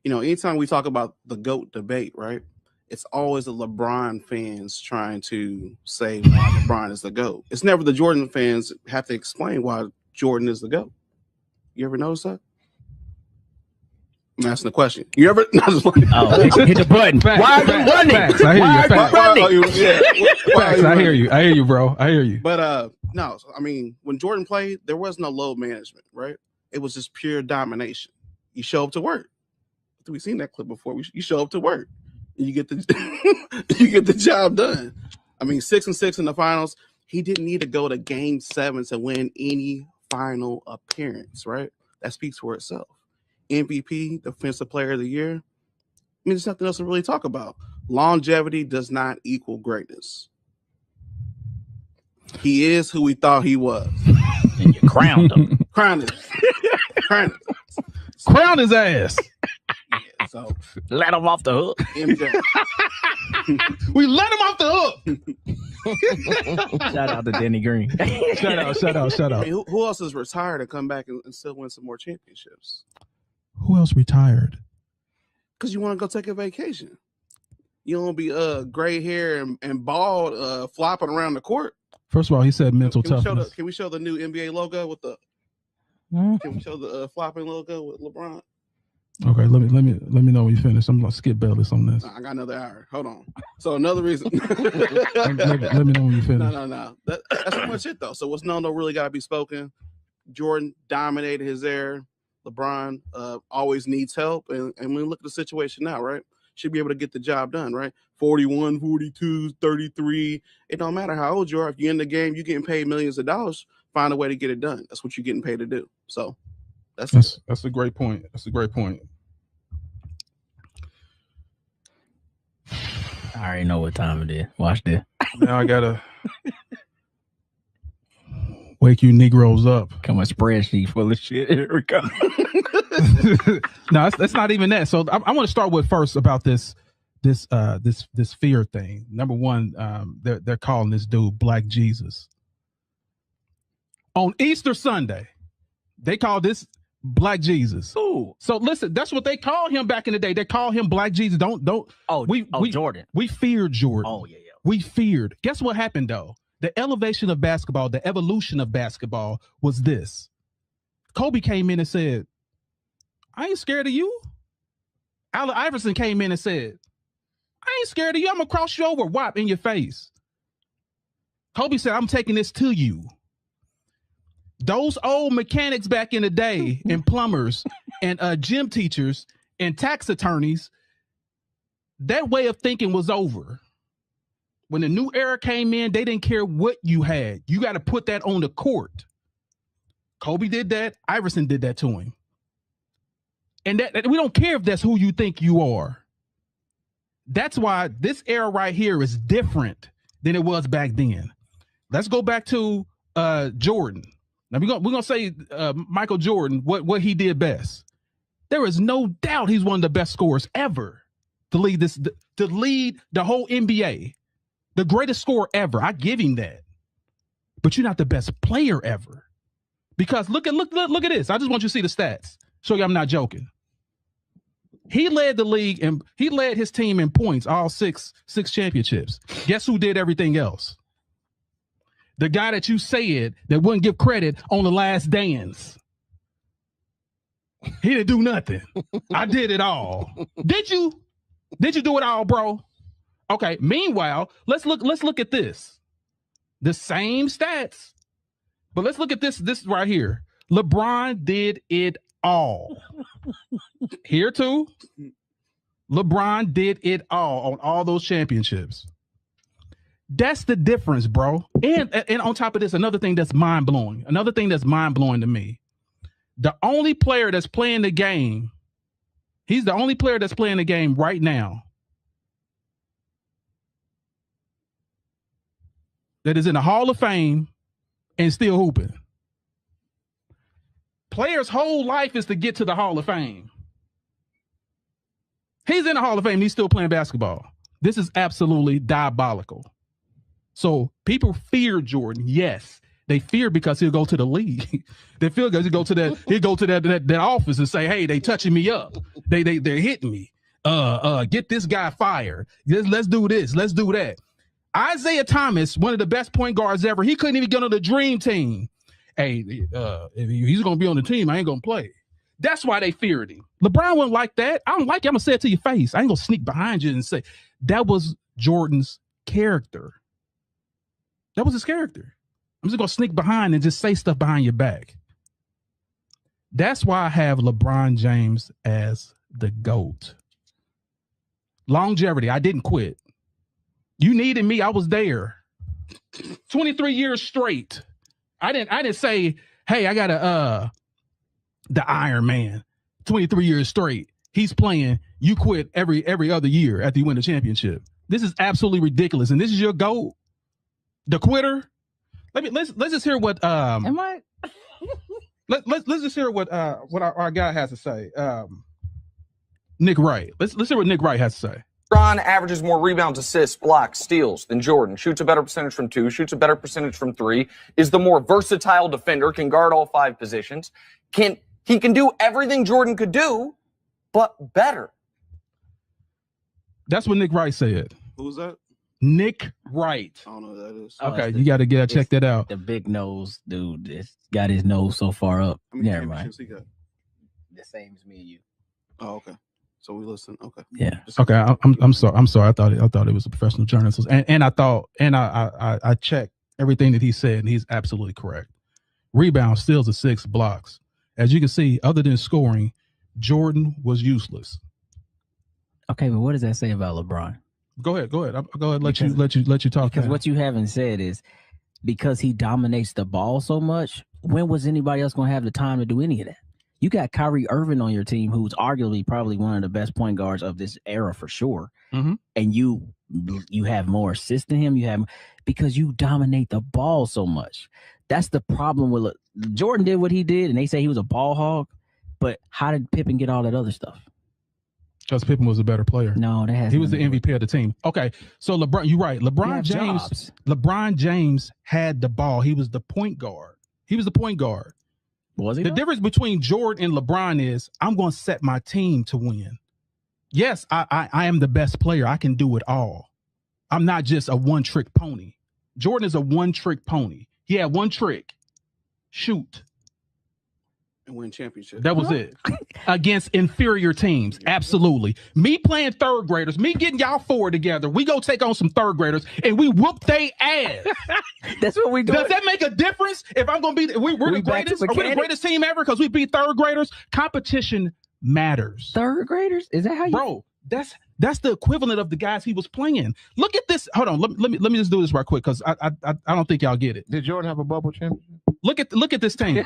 Speaker 4: Anytime we talk about the GOAT debate, right, it's always the LeBron fans trying to say why LeBron is the GOAT. It's never the Jordan fans have to explain why Jordan is the GOAT. You ever notice that? I'm asking the question. You ever?
Speaker 3: Hit the button. Why are you running?
Speaker 1: Facts. I hear you. Facts. I hear you. I hear you, bro. I hear you.
Speaker 4: But no, I mean, when Jordan played, there was no load management, right? It was just pure domination. You show up to work. We've seen that clip before. You show up to work and you get the job done. I mean, 6-6 in the finals. He didn't need to go to Game 7 to win any final appearance, right? That speaks for itself. MVP, Defensive Player of the Year. I mean, there's nothing else to really talk about. Longevity does not equal greatness. He is who we thought he was.
Speaker 3: And you crowned him.
Speaker 4: Crowned him.
Speaker 1: Crown his ass.
Speaker 4: Yeah, so
Speaker 3: Let him off the hook.
Speaker 4: MJ.
Speaker 1: We let him off the hook.
Speaker 3: Shout out to Denny Green.
Speaker 1: Shout out.
Speaker 4: I mean, who else is retired and come back and still win some more championships?
Speaker 1: Who else retired?
Speaker 4: Because you want to go take a vacation. You don't be gray hair and bald flopping around the court.
Speaker 1: First of all, he said mental toughness.
Speaker 4: Can we show the new NBA logo with the? Can we show the flopping logo with LeBron?
Speaker 1: Okay, let me know when you finish. I'm gonna skip Bellis on this.
Speaker 4: I got another hour. Hold on. So another reason.
Speaker 1: let me know when you finish.
Speaker 4: No. That's pretty much it though. So what's known don't really gotta be spoken. Jordan dominated his era. LeBron always needs help, and when we look at the situation now, right? Should be able to get the job done, right? 41, 42, 33. It don't matter how old you are. If you're in the game, you're getting paid millions of dollars. Find a way to get it done. That's what you're getting paid to do. So that's
Speaker 1: a great point. That's a great point.
Speaker 3: I already know what time it is. Watch this.
Speaker 1: Now I gotta wake you Negroes up.
Speaker 3: Come on, spreadsheet full of shit. Here we go.
Speaker 1: No, that's not even that. So I want to start with first about this fear thing. Number one, they're calling this dude Black Jesus. On Easter Sunday, they call this Black Jesus.
Speaker 3: Ooh.
Speaker 1: So listen, that's what they called him back in the day. They call him Black Jesus.
Speaker 3: Jordan.
Speaker 1: We feared Jordan.
Speaker 3: Oh yeah.
Speaker 1: We feared. Guess what happened though? The elevation of basketball, the evolution of basketball was this. Kobe came in and said, I ain't scared of you. Allen Iverson came in and said, I ain't scared of you. I'm gonna cross you over, whop in your face. Kobe said, I'm taking this to you. Those old mechanics back in the day and plumbers and gym teachers and tax attorneys, that way of thinking was over. When the new era came in, they didn't care what you had. You got to put that on the court. Kobe did that. Iverson did that to him. And that we don't care if that's who you think you are. That's why this era right here is different than it was back then. Let's go back to Jordan. Now we're gonna say Michael Jordan, what he did best. There is no doubt he's one of the best scorers ever to lead the whole NBA. The greatest scorer ever. I give him that. But you're not the best player ever. Because look at this. I just want you to see the stats. Show you I'm not joking. He led the league and he led his team in points, all six championships. Guess who did everything else? The guy that you said that wouldn't give credit on The Last Dance. He didn't do nothing. I did it all. Did you? Did you do it all, bro? Okay. Meanwhile, let's look at this. The same stats. But let's look at this right here. LeBron did it all. Here too. LeBron did it all on all those championships. That's the difference, bro. And on top of this, another thing that's mind-blowing. Another thing that's mind-blowing to me. The only player that's playing the game, he's the only player that's playing the game right now that is in the Hall of Fame and still hooping. Players' whole life is to get to the Hall of Fame. He's in the Hall of Fame. He's still playing basketball. This is absolutely diabolical. So people fear Jordan. Yes, they fear because he'll go to the league. They fear because he'll go to that office and say, "Hey, they touching me up. They're hitting me. Get this guy fired. Let's do this. Let's do that." Isaiah Thomas, one of the best point guards ever, he couldn't even get on the dream team. Hey, if he's gonna be on the team, I ain't gonna play. That's why they feared him. LeBron wasn't like that. I don't like it. I'm gonna say it to your face. I ain't gonna sneak behind you and say that was Jordan's character. That was his character. I'm just gonna sneak behind and just say stuff behind your back. That's why I have LeBron James as the GOAT. Longevity. I didn't quit. You needed me. I was there. 23 years straight. I didn't say, hey, I got the Iron Man. 23 years straight. He's playing. You quit every other year after you win the championship. This is absolutely ridiculous. And this is your GOAT? The quitter? Let's just hear what
Speaker 3: Am I?
Speaker 1: let's just hear what our guy has to say. Nick Wright. Let's hear what Nick Wright has to say.
Speaker 8: LeBron averages more rebounds, assists, blocks, steals than Jordan. Shoots a better percentage from 2, shoots a better percentage from 3, is the more versatile defender, can guard all 5 positions. He can do everything Jordan could do, but better.
Speaker 1: That's what Nick Wright said.
Speaker 4: Who's that?
Speaker 1: Nick Wright.
Speaker 4: I don't know who that is.
Speaker 1: Okay, you got to check that out.
Speaker 3: The big nose dude that's got his nose so far up.
Speaker 4: How many
Speaker 3: Yeah, right.
Speaker 4: championships he got?
Speaker 3: The same as me and you.
Speaker 4: Oh, okay. So we listen. Okay.
Speaker 3: Yeah.
Speaker 1: Okay, I'm sorry. I thought it was a professional journalist, and I checked everything that he said, and he's absolutely correct. Rebounds, steals, assists, blocks. As you can see, other than scoring, Jordan was useless.
Speaker 3: Okay, but what does that say about LeBron?
Speaker 1: Go ahead. I'll go ahead. Let you talk.
Speaker 3: Because what you haven't said is because he dominates the ball so much. When was anybody else going to have the time to do any of that? You got Kyrie Irving on your team, who's arguably probably one of the best point guards of this era for sure.
Speaker 1: Mm-hmm.
Speaker 3: And you have more assists than him. Because you dominate the ball so much. That's the problem with Jordan did what he did, and they say he was a ball hog. But how did Pippen get all that other stuff?
Speaker 1: Because Pippen was a better player.
Speaker 3: No,
Speaker 1: he was the MVP of the team. Okay, so LeBron, you're right. LeBron James had the ball. He was the point guard. Was he? The difference between Jordan and LeBron is I'm going to set my team to win. Yes, I am the best player. I can do it all. I'm not just a one-trick pony. Jordan is a one-trick pony. He had one trick: shoot.
Speaker 4: And win championship.
Speaker 1: That was it. Against inferior teams. Absolutely. Me playing third graders, me getting y'all 4 together, we go take on some third graders and we whoop they ass.
Speaker 3: That's what we do.
Speaker 1: Does that make a difference if I'm going to be we're the greatest? Are we the greatest team ever because we beat third graders? Competition matters.
Speaker 3: Third graders? Is that how you?
Speaker 1: Bro, that's the equivalent of the guys he was playing. Look at this. Hold on. Let me just do this right quick because I don't think y'all get it.
Speaker 2: Did Jordan have a bubble championship?
Speaker 1: Look at this team.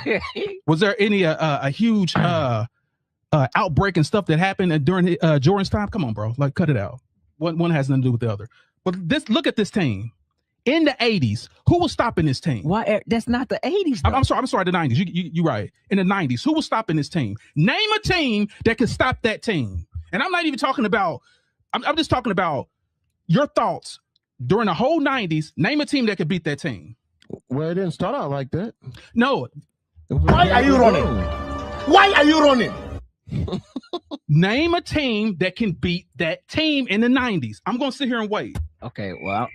Speaker 1: Was there any a huge outbreak and stuff that happened during Jordan's time? Come on, bro. Like, cut it out. One has nothing to do with the other. But look at this team. In the 80s, who was stopping this team?
Speaker 3: Why? That's not the 80s.
Speaker 1: I'm sorry, the 90s. You're right. In the 90s, who was stopping this team? Name a team that could stop that team. And I'm not even talking about, I'm just talking about your thoughts during the whole 90s. Name a team that could beat that team.
Speaker 2: Well, it didn't start out like that.
Speaker 1: No.
Speaker 5: Why are you running? Why are you running?
Speaker 1: Name a team that can beat that team in the 90s. I'm going to sit here and wait.
Speaker 3: Okay, well,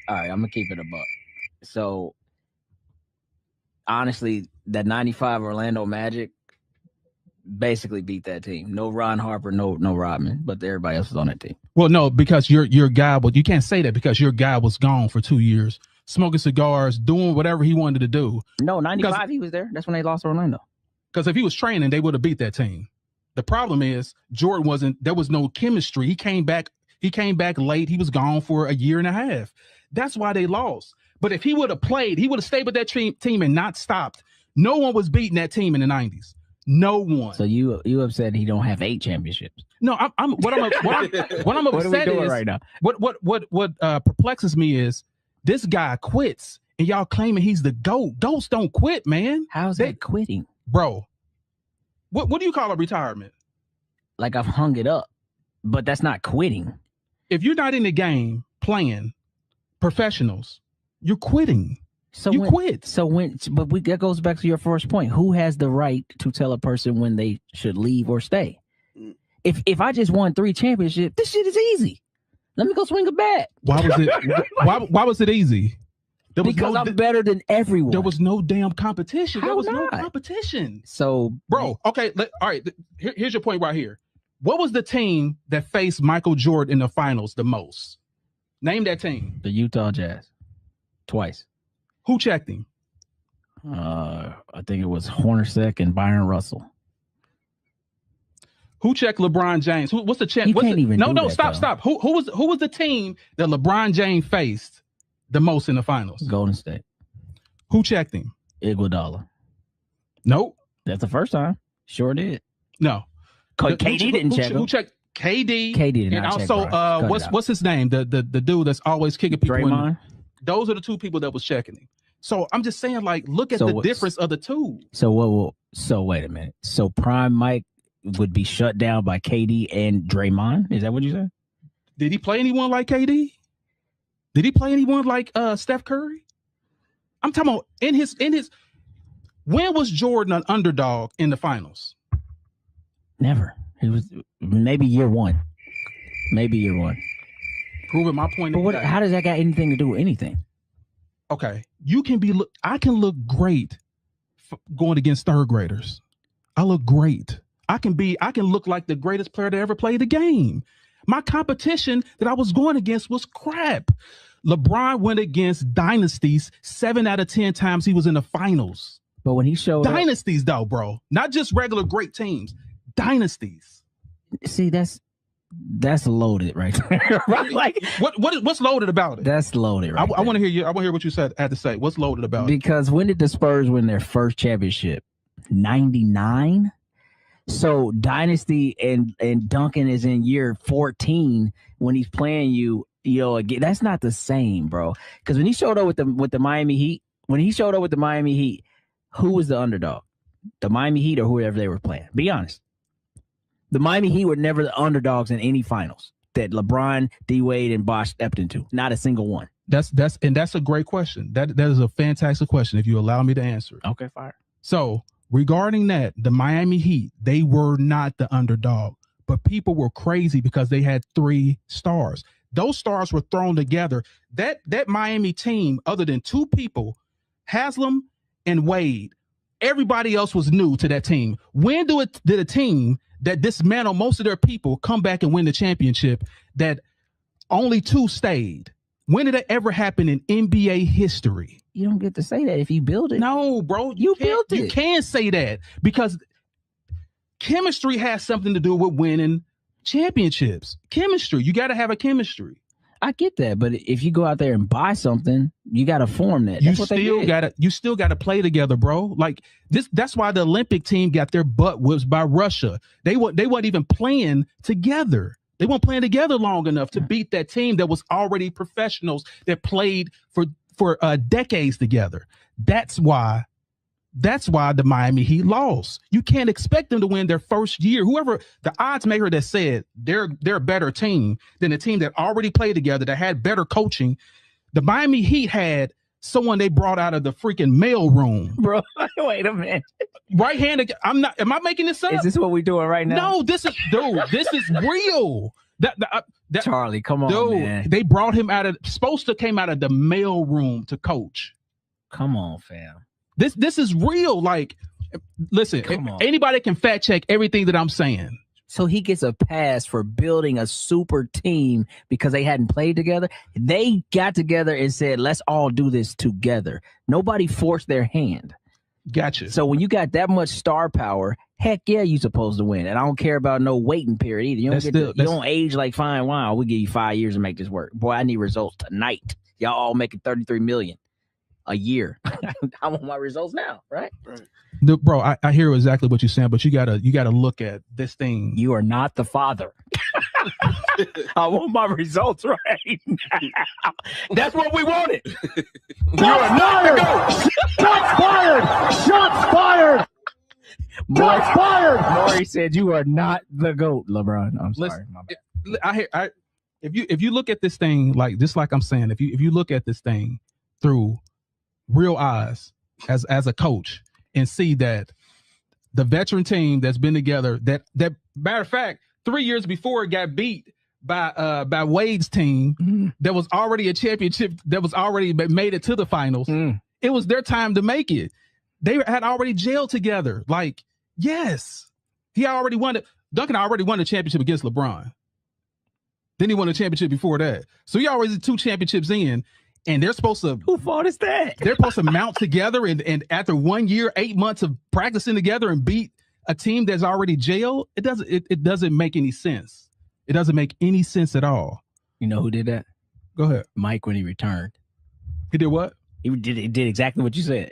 Speaker 3: all right, I'm going to keep it a buck. So honestly, that 95 Orlando Magic basically beat that team. No Ron Harper, no Rodman, but everybody else was on that team.
Speaker 1: Well, no, because your guy, but you can't say that because your guy was gone for 2 years, smoking cigars, doing whatever he wanted to do.
Speaker 3: No, 95 he was there. That's when they lost to Orlando.
Speaker 1: Because if he was training, they would have beat that team. The problem is Jordan wasn't. There was no chemistry. He came back late. He was gone for a year and a half. That's why they lost. But if he would have played, he would have stayed with that team and not stopped. No one was beating that team in the 90s. No one.
Speaker 3: So you upset he don't have 8 championships?
Speaker 1: No, what I'm upset
Speaker 3: what are we doing
Speaker 1: is
Speaker 3: right now?
Speaker 1: What perplexes me is this guy quits and y'all claiming he's the GOAT. GOATs don't quit, man.
Speaker 3: How's that quitting,
Speaker 1: bro? What do you call a retirement?
Speaker 3: Like I've hung it up, but that's not quitting.
Speaker 1: If you're not in the game playing professionals, you're quitting.
Speaker 3: So
Speaker 1: you quit.
Speaker 3: That goes back to your first point. Who has the right to tell a person when they should leave or stay? If I just won 3 championships, this shit is easy. Let me go swing a bat.
Speaker 1: Why was it? why was it easy?
Speaker 3: Because I'm better than everyone.
Speaker 1: There was no damn competition.
Speaker 3: How
Speaker 1: there was
Speaker 3: not?
Speaker 1: no competition.
Speaker 3: So,
Speaker 1: bro, okay, all right. Here's your point right here. What was the team that faced Michael Jordan in the finals the most? Name that team.
Speaker 3: The Utah Jazz. Twice.
Speaker 1: Who checked him?
Speaker 3: I think it was Hornacek and Byron Russell.
Speaker 1: Who checked LeBron James? What's the check? Stop. Who was the team that LeBron James faced the most in the finals?
Speaker 3: Golden State.
Speaker 1: Who checked him?
Speaker 3: Iguodala.
Speaker 1: Nope.
Speaker 3: That's the first time. Sure did.
Speaker 1: No.
Speaker 3: KD didn't check him.
Speaker 1: Who checked KD?
Speaker 3: KD did
Speaker 1: and
Speaker 3: not
Speaker 1: also,
Speaker 3: check
Speaker 1: what's his name? The dude that's always kicking people.
Speaker 3: Draymond.
Speaker 1: Those are the 2 people that was checking him. So I'm just saying, like, look at the difference of the 2.
Speaker 3: So wait a minute. So Prime Mike would be shut down by KD and Draymond? Is that what you said?
Speaker 1: Did he play anyone like KD? Did he play anyone like Steph Curry? I'm talking about in his. When was Jordan an underdog in the finals?
Speaker 3: Never. It was maybe year 1. Maybe year 1.
Speaker 1: Proving my point.
Speaker 3: But how does that got anything to do with anything?
Speaker 1: Okay, I can look great going against third graders. I look great. I can look like the greatest player to ever play the game. My competition that I was going against was crap. LeBron went against dynasties 7 out of 10 times he was in the finals.
Speaker 3: But when he showed
Speaker 1: dynasties though, bro, not just regular great teams, dynasties.
Speaker 3: See, that's loaded right there. Right? Like
Speaker 1: what's loaded about it?
Speaker 3: That's loaded. Right
Speaker 1: I want to hear you. I want to hear what you had to say. What's loaded about it?
Speaker 3: Because when did the Spurs win their first championship? 99. So dynasty and Duncan is in year 14 when he's playing you. Again, that's not the same, bro. Because when he showed up with the Miami Heat, who was the underdog? The Miami Heat or whoever they were playing? Be honest. The Miami Heat were never the underdogs in any finals that LeBron, D Wade, and Bosh stepped into. Not a single one. That's
Speaker 1: a great question. That is a fantastic question. If you allow me to answer it.
Speaker 3: Okay, fire.
Speaker 1: So regarding that, the Miami Heat, they were not the underdog, but people were crazy because they had 3 stars. Those stars were thrown together. That Miami team, other than 2 people, Haslam and Wade, everybody else was new to that team. When did a team that dismantled most of their people come back and win the championship that only 2 stayed? When did that ever happen in NBA history?
Speaker 3: You don't get to say that if you build it.
Speaker 1: No, bro.
Speaker 3: You built it.
Speaker 1: You can't say that because chemistry has something to do with winning championships. Chemistry. You got to have a chemistry.
Speaker 3: I get that, but if you go out there and buy something, you got to form that. That's
Speaker 1: you still got to play together, bro. Like this. That's why the Olympic team got their butt whipped by Russia. They weren't even playing together. They weren't playing together long enough to beat that team that was already professionals that played for decades together. That's why the Miami Heat lost. You can't expect them to win their first year. Whoever the odds maker that said they're a better team than a team that already played together, that had better coaching. The Miami Heat had someone they brought out of the freaking mail room.
Speaker 3: Bro, wait a minute.
Speaker 1: Right-handed. Am I making this up?
Speaker 3: Is this what we're doing right now?
Speaker 1: No, this is real.
Speaker 3: Charlie, come on,
Speaker 1: dude,
Speaker 3: man.
Speaker 1: They brought him supposed to came out of the mail room to coach.
Speaker 3: Come on, fam.
Speaker 1: This is real. Like, listen, anybody can fact check everything that I'm saying.
Speaker 3: So he gets a pass for building a super team because they hadn't played together. They got together and said, let's all do this together. Nobody forced their hand.
Speaker 1: Gotcha.
Speaker 3: So when you got that much star power, heck yeah, you supposed to win. And I don't care about no waiting period either. You don't age like fine wine. We'll give you 5 years to make this work. Boy, I need results tonight. Y'all all making $33 million a year. I want my results now, right?
Speaker 4: Right.
Speaker 1: Bro, I hear exactly what you're saying, but you gotta look at this thing.
Speaker 3: You are not the father. I want my results right now. That's what we wanted.
Speaker 5: Shots fired! Shots fired! Shots fired! Shots fired!
Speaker 3: Maury said you are not the GOAT, LeBron. I'm sorry.
Speaker 1: Listen, my bad. If you look at this thing like I'm saying, if you look at this thing through real eyes as a coach and see that the veteran team that's been together, that matter of fact, 3 years before it got beat by Wade's team, that was already a championship, that was already made it to the finals. It was their time to make it. They had already jailed together. Like, yes, he already won it. Duncan already won the championship against LeBron. Then he won a championship before that. So he already 2 championships in. And they're supposed to.
Speaker 3: Who fault is that?
Speaker 1: They're supposed to mount together and after 1 year, 8 months of practicing together and beat a team that's already jailed. It doesn't make any sense. It doesn't make any sense at all.
Speaker 3: You know who did that?
Speaker 1: Go ahead.
Speaker 3: Mike, when he returned.
Speaker 1: He did what?
Speaker 3: He did exactly what you said.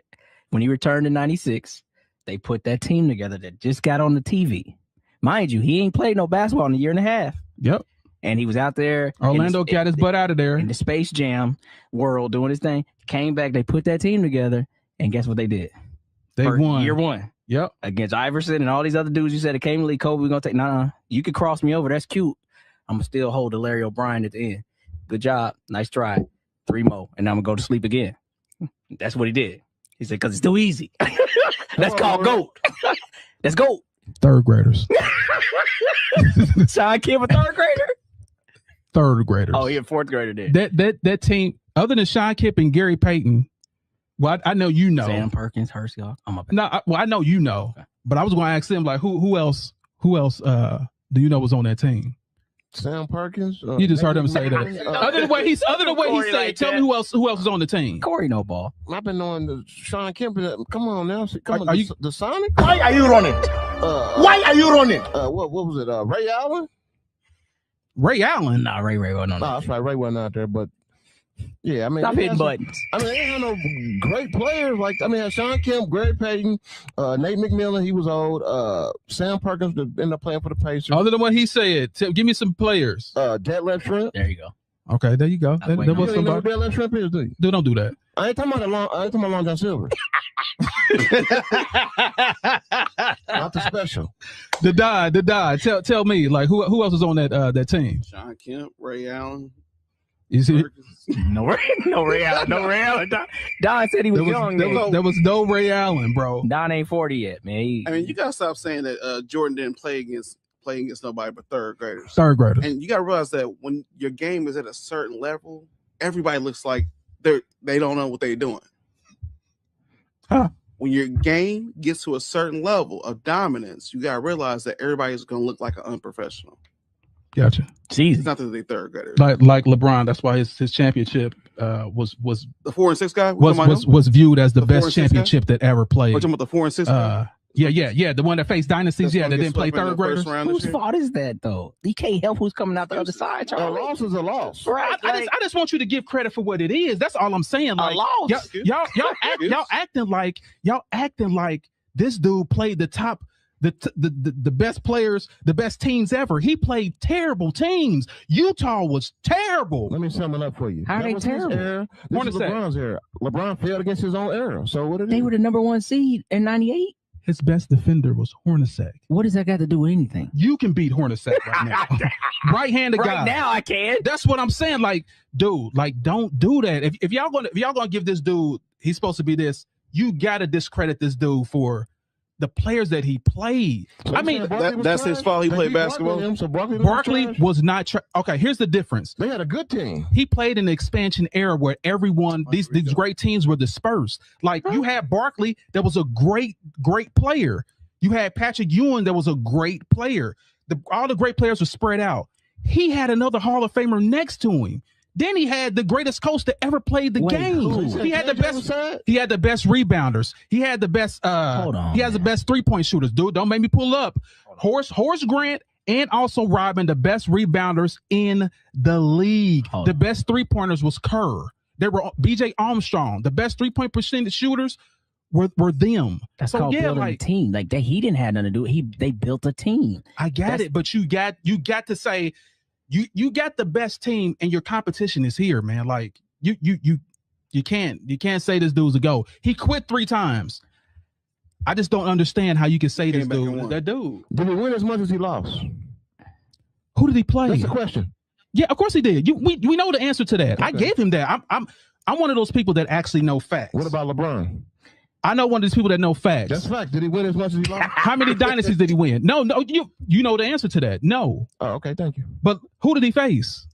Speaker 3: When he returned in '96, they put that team together that just got on the TV. Mind you, he ain't played no basketball in a year and a half.
Speaker 1: Yep.
Speaker 3: And he was out there.
Speaker 1: Orlando got his butt out of there.
Speaker 3: In the Space Jam world doing his thing. Came back, they put that team together, and guess what they did?
Speaker 1: They won.
Speaker 3: Year 1.
Speaker 1: Yep.
Speaker 3: Against Iverson and all these other dudes you said that came in the league. Kobe, we're going to take, nah, you could cross me over. That's cute. I'm going to still hold the Larry O'Brien at the end. Good job. Nice try. 3 more. And I'm going to go to sleep again. That's what he did. He said, because it's too easy. That's called GOAT. That's GOAT.
Speaker 1: 3rd graders.
Speaker 3: Sean Kemp, a 3rd grader?
Speaker 1: 3rd graders.
Speaker 3: Oh, he a 4th grader did.
Speaker 1: That team, other than Sean Kemp and Gary Payton, well, I know you know.
Speaker 3: Sam Perkins, Hersey.
Speaker 1: I know you know, okay. But I was going to ask them like, who else do you know was on that team?
Speaker 2: Sam Perkins.
Speaker 1: You just heard him say that. Other than the way he said, like tell me who else is on the team.
Speaker 3: Corey no ball.
Speaker 2: I've been knowing the Sean Kemp. Come on now,
Speaker 5: are
Speaker 2: you the Sonic?
Speaker 5: Why are you running? Why are you running?
Speaker 2: What was it? Ray Allen.
Speaker 1: Ray Allen?
Speaker 3: Nah, Ray wasn't on.
Speaker 2: No, that's right. Ray wasn't out there, but yeah, I mean,
Speaker 3: stop hitting buttons.
Speaker 2: I mean, they had no great players. Like, I mean, Sean Kemp, Gary Payton, Nate McMillan, he was old. Sam Perkins ended up playing for the Pacers.
Speaker 1: Other than what he said, give me some players.
Speaker 2: Deadlift Shrimp.
Speaker 3: There you go.
Speaker 1: Okay, there you go.
Speaker 2: There was somebody. You know who Deadlift Shrimp is, do you?
Speaker 1: Dude, don't do that.
Speaker 2: I ain't talking about Long John Silver. Not the special.
Speaker 1: The die. Tell me, like, who else is on that team?
Speaker 4: Sean Kemp, Ray Allen.
Speaker 1: You see?
Speaker 3: No Ray Allen. Don said he was young.
Speaker 1: There was no Ray Allen, bro.
Speaker 3: Don ain't 40 yet, man.
Speaker 4: I mean, you gotta stop saying that Jordan didn't play against nobody but 3rd graders.
Speaker 1: 3rd graders.
Speaker 4: And you gotta realize that when your game is at a certain level, everybody looks like they don't know what they're doing.
Speaker 1: Huh.
Speaker 4: When your game gets to a certain level of dominance, you gotta realize that everybody's gonna look like an unprofessional.
Speaker 1: Gotcha.
Speaker 3: Jeez.
Speaker 4: It's not that they 3rd graders.
Speaker 1: Like LeBron, that's why his championship was
Speaker 4: the 4 and 6 guy
Speaker 1: was viewed as the best championship that ever played.
Speaker 4: We're talking about the 4 and 6 guy?
Speaker 1: Yeah. The one that faced dynasties, that didn't play 3rd graders.
Speaker 3: Whose fault is that, though? You can't help who's coming out the other side, Charlie.
Speaker 2: A loss is a loss.
Speaker 3: Right.
Speaker 1: I just want you to give credit for what it is. That's all I'm saying. Like,
Speaker 3: a loss.
Speaker 1: Y'all acting like this dude played the top, the best players, the best teams ever. He played terrible teams. Utah was terrible.
Speaker 2: Let me sum it up for you.
Speaker 3: How are they terrible?
Speaker 2: This is LeBron's era. LeBron failed against his own era. So what?
Speaker 3: They were the number 1 seed in '98.
Speaker 1: His best defender was Hornacek.
Speaker 3: What does that got to do with anything?
Speaker 1: You can beat Hornacek right now. Right-handed guy.
Speaker 3: Right now I can.
Speaker 1: That's what I'm saying. Like, dude, like, don't do that. If y'all gonna give this dude, he's supposed to be this, you gotta discredit this dude for the players that he played.
Speaker 2: So
Speaker 1: I mean,
Speaker 4: that's his fault. He played basketball.
Speaker 2: So
Speaker 1: Barkley was not. Okay, here's the difference.
Speaker 2: They had a good team.
Speaker 1: He played in the expansion era where everyone, these great teams were dispersed. Like you had Barkley, that was a great player. You had Patrick Ewing, that was a great player. All the great players were spread out. He had another Hall of Famer next to him. Then he had the greatest coach that ever played the game. He had the best. He had the best rebounders. He had the best. He has the best 3-point shooters. Dude, don't make me pull up. Horace Grant and also Robin, the best rebounders in the league. The best 3-pointers was Kerr. There were B.J. Armstrong. The best 3-point percentage shooters were them.
Speaker 3: That's called building a team. Like that, he didn't have nothing to do. They built a team.
Speaker 1: I got it, but you got to say you got the best team, and your competition is here, man. Like you can't say this dude's a go. He quit 3 times. I just don't understand how you can say this dude is that dude.
Speaker 2: Did he win as much as he lost?
Speaker 1: Who did he play?
Speaker 2: That's the question.
Speaker 1: Yeah, of course he did. We know the answer to that. Okay. I gave him that. I'm one of those people that actually know facts.
Speaker 2: What about LeBron?
Speaker 1: I know one of these people that know facts.
Speaker 2: That's fact. Did he win as much as he lost?
Speaker 1: How many dynasties did he win? No, you know the answer to that. No.
Speaker 2: Oh, okay, thank you.
Speaker 1: But who did he face?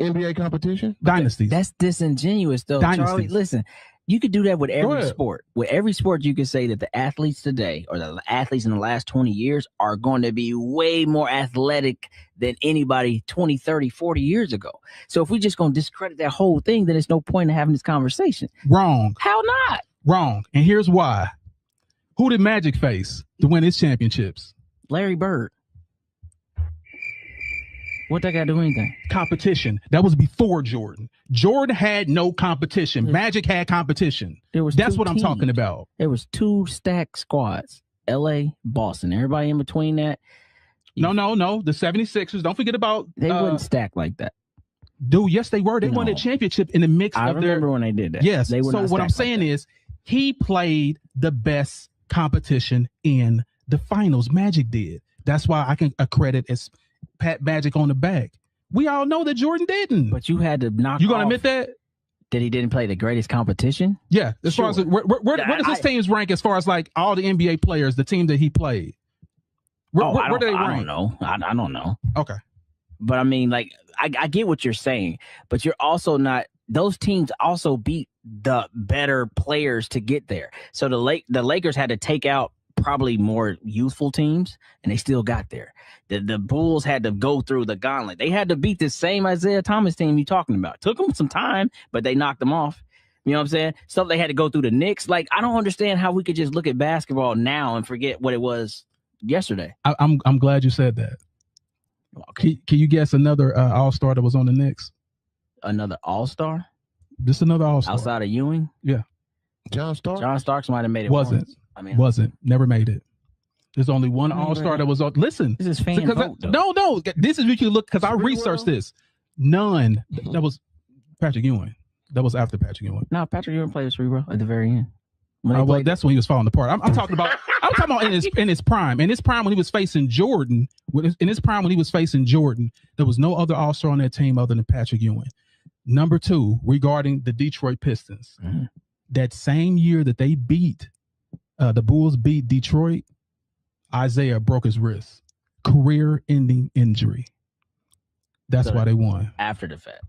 Speaker 2: NBA competition?
Speaker 1: Dynasties.
Speaker 3: That's disingenuous, though.
Speaker 1: Dynasties.
Speaker 3: Charlie, listen, you could do that with every sport. With every sport, you could say that the athletes today or the athletes in the last 20 years are going to be way more athletic than anybody 20, 30, 40 years ago. So if we're just going to discredit that whole thing, then there's no point in having this conversation.
Speaker 1: Wrong.
Speaker 3: How not?
Speaker 1: Wrong. And here's why. Who did Magic face to win his championships?
Speaker 3: Larry Bird. What that got to do with anything?
Speaker 1: Competition. That was before Jordan. Jordan had no competition. Magic had competition. That's what I'm talking about.
Speaker 3: There was 2 stacked squads. LA, Boston. Everybody in between that.
Speaker 1: No. The 76ers. Don't forget about
Speaker 3: they wouldn't stack like that.
Speaker 1: Dude, yes, they were. They won a championship in the mix of their.
Speaker 3: I remember when they did that.
Speaker 1: Yes.
Speaker 3: They
Speaker 1: so what I'm saying is he played the best competition in the finals. Magic did. That's why I can accredit as pat Magic on the back. We all know that Jordan didn't.
Speaker 3: But you had to knock.
Speaker 1: You gonna admit that
Speaker 3: he didn't play the greatest competition?
Speaker 1: Yeah. As far as where does his teams rank as far as like all the NBA players, the team that he played? Where do they rank?
Speaker 3: I don't know. I don't know.
Speaker 1: Okay.
Speaker 3: But I mean, like, I get what you're saying, but you're also not. Those teams also beat the better players to get there. So the Lakers had to take out probably more youthful teams, and they still got there. The Bulls had to go through the gauntlet. They had to beat the same Isaiah Thomas team you're talking about. Took them some time, but they knocked them off. You know what I'm saying? So they had to go through the Knicks. Like, I don't understand how we could just look at basketball now and forget what it was yesterday.
Speaker 1: I'm glad you said that. Can you guess another all-star that was on the Knicks?
Speaker 3: Another all-star?
Speaker 1: Just another all-star.
Speaker 3: Outside of Ewing?
Speaker 1: Yeah.
Speaker 2: John Starks?
Speaker 3: John Starks might have made it.
Speaker 1: Wasn't. Wasn't. Never made it. There's only one all-star that was on. Listen.
Speaker 3: This is fan vote,
Speaker 1: no. This is what you look, because I researched this. None. That was Patrick Ewing. That was after Patrick Ewing.
Speaker 3: No, Patrick Ewing played Cerebro at the very end.
Speaker 1: Well, that's when he was falling apart. I'm talking about. I'm talking about in his prime. In his prime when he was facing Jordan. In his prime when he was facing Jordan, there was no other all-star on that team other than Patrick Ewing. Number 2, regarding the Detroit Pistons, that same year that they beat the Bulls beat Detroit, Isaiah broke his wrist, career-ending injury. That's why they won
Speaker 3: after the fact.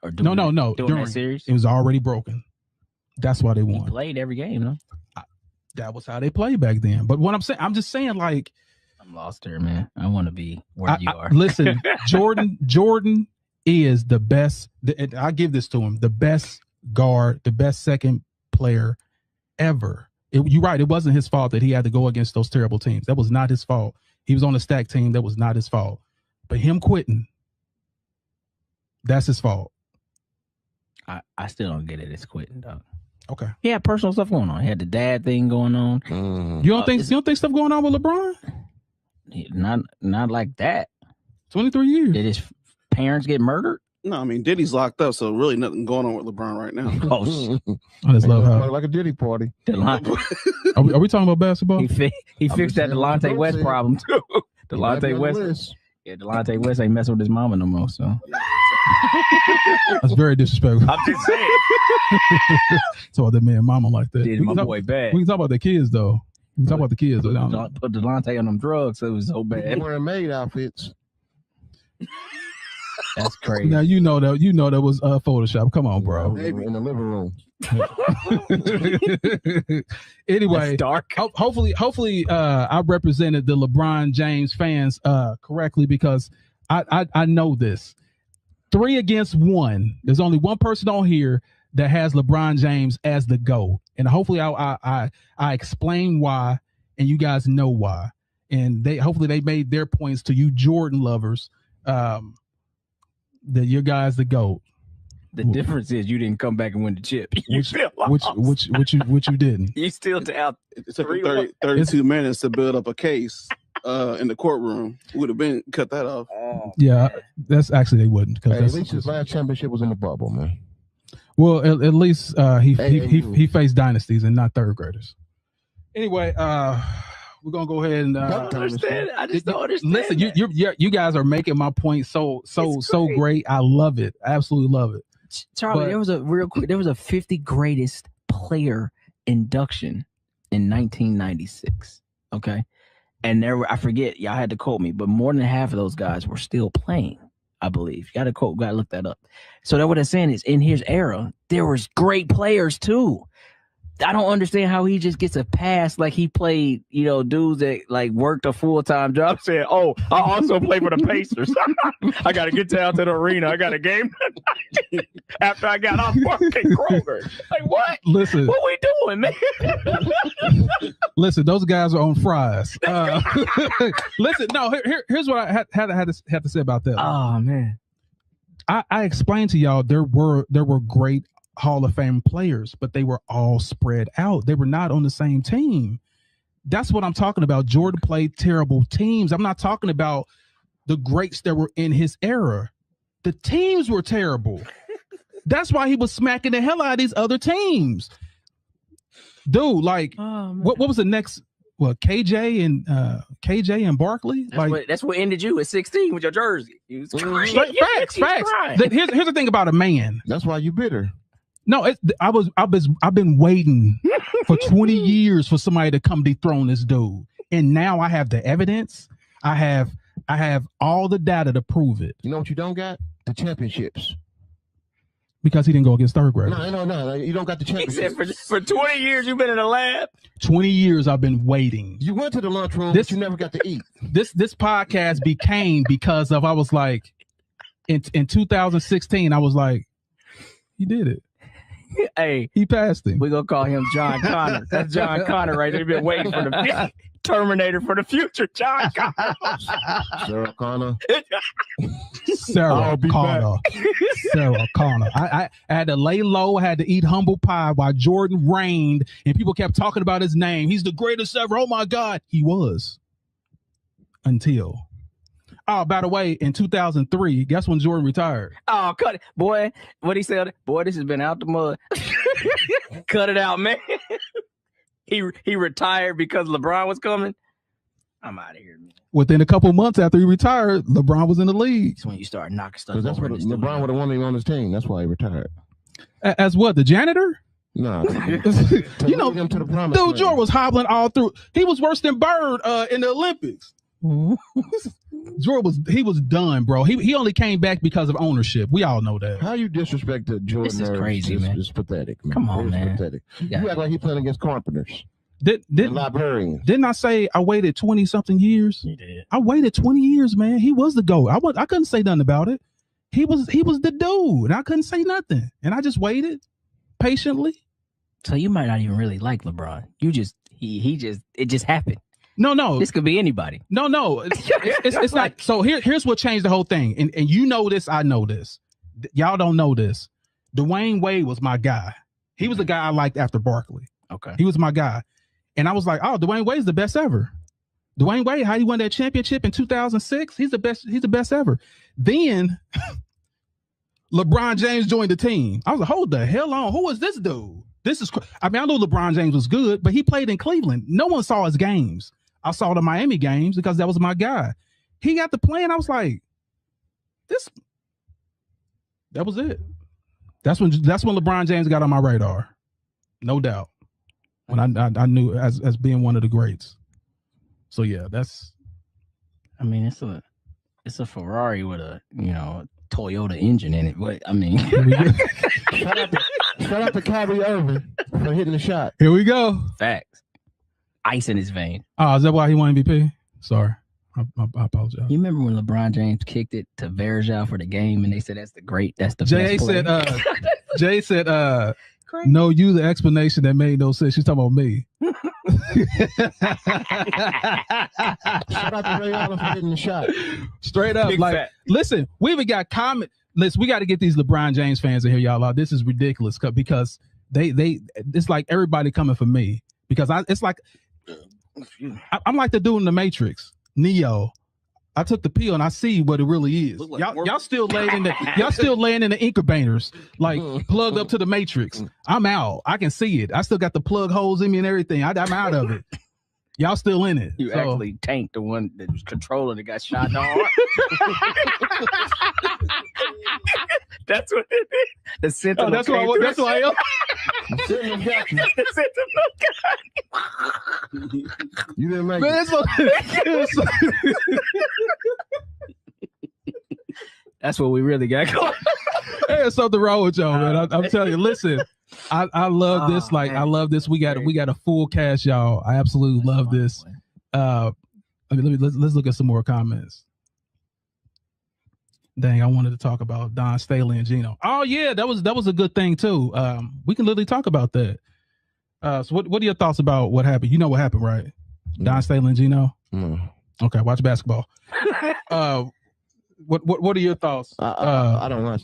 Speaker 3: Or
Speaker 1: no.
Speaker 3: During that series,
Speaker 1: it was already broken. That's why they won.
Speaker 3: He played every game, no?
Speaker 1: That was how they played back then. But what I'm just saying, like,
Speaker 3: I'm lost here, man. I want to be where you are.
Speaker 1: Listen, Jordan is the best. And I give this to him: the best guard, the best second player ever. You're right. It wasn't his fault that he had to go against those terrible teams. That was not his fault. He was on a stacked team. That was not his fault. But him quitting, that's his fault.
Speaker 3: I still don't get it. It's quitting, dog.
Speaker 1: Okay.
Speaker 3: He had personal stuff going on. He had the dad thing going on.
Speaker 1: You don't think stuff going on with LeBron?
Speaker 3: Not like that.
Speaker 1: 23 years.
Speaker 3: Did his parents get murdered?
Speaker 4: No, I mean Diddy's locked up, so really nothing going on with LeBron right now.
Speaker 1: I just love how
Speaker 2: like a Diddy party.
Speaker 1: Are we talking about basketball?
Speaker 3: He fixed that Delonte West problem too. Delonte West. Yeah, Delonte West ain't messing with his mama no more. So
Speaker 1: that's very disrespectful.
Speaker 3: I'm just saying.
Speaker 1: So that man, mama like that.
Speaker 3: Did my boy bad.
Speaker 1: We can talk about the kids though. You talk about the kids.
Speaker 3: Put Delonte on them drugs, so it was so bad.
Speaker 2: Wearing maid outfits.
Speaker 3: That's crazy.
Speaker 1: Now you know that was Photoshop. Come on, bro.
Speaker 2: In the living room.
Speaker 1: Anyway,
Speaker 3: dark.
Speaker 1: Hopefully, I represented the LeBron James fans correctly, because I know this. 3 against 1. There's only one person on here that has LeBron James as the GOAT, and hopefully I explain why, and you guys know why, and hopefully they made their points to you Jordan lovers, that your guys the GOAT.
Speaker 3: The difference is you didn't come back and win the chip.
Speaker 1: Which you didn't.
Speaker 3: You still down.
Speaker 4: It took 32 minutes to build up a case in the courtroom. Would have been cut that off.
Speaker 1: Yeah, that's actually they wouldn't.
Speaker 2: Hey, at least his last championship was in the bubble, man.
Speaker 1: Well, at least he faced dynasties and not third graders. Anyway, we're gonna go ahead and
Speaker 3: I just don't understand.
Speaker 1: Listen, you guys are making my point so great. I love it. I absolutely love it.
Speaker 3: Charlie, there was a 50 greatest player induction in 1996. Okay. And I forget, y'all had to quote me, but more than half of those guys were still playing, I believe. You gotta look that up. So that what I'm saying is, in his era, there was great players too. I don't understand how he just gets a pass like he played, dudes that like worked a full-time job saying, "Oh, I also play for the Pacers. I got to get down to the arena. I got a game after I got off fucking Kroger." Like, what?
Speaker 1: Listen,
Speaker 3: what we doing, man?
Speaker 1: Listen, those guys are on fries. Listen, no. Here's what I had to say about that.
Speaker 3: Oh man,
Speaker 1: I explained to y'all there were great Hall of Fame players, but they were all spread out. They were not on the same team. That's what I'm talking about. Jordan played terrible teams. I'm not talking about the greats that were in his era. The teams were terrible. That's why he was smacking the hell out of these other teams. Dude, like, what was the next? Well, KJ and Barkley.
Speaker 3: That's what ended you at 16 with your jersey.
Speaker 1: Facts. Here's the thing about a man.
Speaker 2: That's why you bitter.
Speaker 1: No, I've been waiting for 20 years for somebody to come dethrone this dude, and now I have the evidence. I have all the data to prove it.
Speaker 2: You know what you don't got? The championships.
Speaker 1: Because he didn't go against third graders.
Speaker 2: No. You don't got the championships.
Speaker 3: He said for 20 years you've been in the lab.
Speaker 1: 20 years I've been waiting.
Speaker 2: You went to the lunchroom, but you never got to eat.
Speaker 1: This podcast became because of, I was like, in 2016, I was like, he did it.
Speaker 3: Hey,
Speaker 1: he passed him.
Speaker 3: We're gonna call him John Connor. That's John Connor right there. Been waiting for the Terminator for the future. John Connor.
Speaker 2: Sarah Connor.
Speaker 1: Sarah Connor. I had to lay low. I had to eat humble pie while Jordan reigned, and people kept talking about his name. He's the greatest ever. Oh my God, he was. Until. Oh, by the way, in 2003, guess when Jordan retired?
Speaker 3: Oh, cut it. Boy, what he said, boy, this has been out the mud. Cut it out, man. He retired because LeBron was coming. I'm out of here, man.
Speaker 1: Within a couple months after he retired, LeBron was in the league.
Speaker 3: That's when you start knocking stuff
Speaker 2: That's what LeBron would have wanted him on his team. That's why he retired.
Speaker 1: As what, the janitor?
Speaker 2: No.
Speaker 1: You know,
Speaker 2: him to the promised
Speaker 1: dude,
Speaker 2: land.
Speaker 1: Jordan was hobbling all through. He was worse than Bird in the Olympics. Jordan was done, bro. He only came back because of ownership. We all know that.
Speaker 2: How you disrespect the Jordan?
Speaker 3: This is crazy, man.
Speaker 2: It's pathetic, man.
Speaker 3: Come on, man.
Speaker 2: Pathetic.
Speaker 3: Yeah.
Speaker 2: You act like he playing against carpenters.
Speaker 1: Librarians. Didn't I say I waited 20 something years?
Speaker 3: You did.
Speaker 1: I waited 20 years, man. He was the GOAT. I couldn't say nothing about it. He was the dude, and I couldn't say nothing. And I just waited patiently.
Speaker 3: So you might not even really like LeBron. You just it just happened.
Speaker 1: No.
Speaker 3: This could be anybody.
Speaker 1: No. It's not. So here's what changed the whole thing. And you know this, I know this. Y'all don't know this. Dwayne Wade was my guy. He was the guy I liked after Barkley.
Speaker 3: Okay.
Speaker 1: He was my guy. And I was like, oh, Dwayne Wade's the best ever. Dwayne Wade, how he won that championship in 2006? He's the best ever. Then LeBron James joined the team. I was like, hold the hell on. Who is this dude? I know LeBron James was good, but he played in Cleveland. No one saw his games. I saw the Miami games because that was my guy. He got to play, and I was like, that was it. That's when LeBron James got on my radar. No doubt. when I knew as being one of the greats. So yeah, that's.
Speaker 3: I mean, it's a Ferrari with a Toyota engine in it. But I mean,
Speaker 2: shout out to Kyrie Irving for hitting the shot.
Speaker 1: Here we go.
Speaker 3: Facts. Ice in his vein.
Speaker 1: Oh, is that why he won MVP? Sorry. I apologize.
Speaker 3: You remember when LeBron James kicked it to Verjao for the game, and they said that's the best
Speaker 1: Jay
Speaker 3: play?
Speaker 1: Jay said, no, you the explanation that made no sense. She's talking about me.
Speaker 2: Shout out to Ray Allen for hitting the shot.
Speaker 1: Straight up. Listen, we even got comment. Listen, we got to get these LeBron James fans in here, y'all. This is ridiculous because it's like everybody coming for me because I'm like the dude in the Matrix. Neo, I took the pill and I see what it really is. Like y'all still laying in the incubators, like plugged up to the Matrix. I'm out. I can see it. I still got the plug holes in me and everything. I'm out of it. Y'all still in it.
Speaker 3: You actually tanked the one that was controlling that got shot down. That's what it is. The sentinel.
Speaker 1: That's why I am.
Speaker 2: You didn't make
Speaker 1: Man,
Speaker 3: That's what we really got going.
Speaker 1: There's something wrong with y'all, man. I'm telling you. Listen, I love this. Like, man. I love this. We got a full cast, y'all. I absolutely love this. Let's look at some more comments. Dang, I wanted to talk about Don Staley and Gino. Oh yeah, that was a good thing too. We can literally talk about that. So what are your thoughts about what happened? You know what happened, right? Don Staley and Gino. Okay, watch basketball. What are your thoughts?
Speaker 2: I don't know.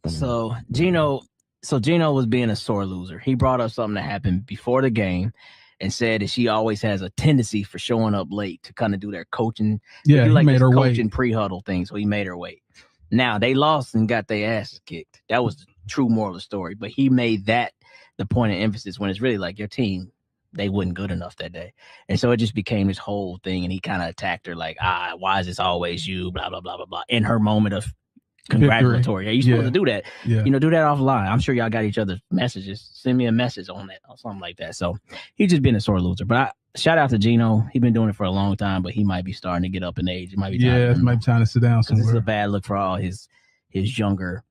Speaker 3: So Gino was being a sore loser. He brought up something that happened before the game and said that she always has a tendency for showing up late to kind of do their coaching.
Speaker 1: Yeah,
Speaker 3: like
Speaker 1: made her
Speaker 3: coaching
Speaker 1: wait.
Speaker 3: pre-huddle thing, so he made her wait. Now they lost and got their asses kicked. That was the true moral of the story. But he made that the point of emphasis when it's really like your team, they wasn't good enough that day. And so it just became this whole thing. And he kind of attacked her like, why is this always you? Blah, blah, blah, blah, blah. In her moment of congratulatory. Are you supposed to do that?
Speaker 1: Yeah.
Speaker 3: Do that offline. I'm sure y'all got each other's messages. Send me a message on that or something like that. So he's just been a sore loser. But shout out to Gino. He's been doing it for a long time, but he might be starting to get up in age. It might be
Speaker 1: it might be time to sit down somewhere.
Speaker 3: This is a bad look for all his younger,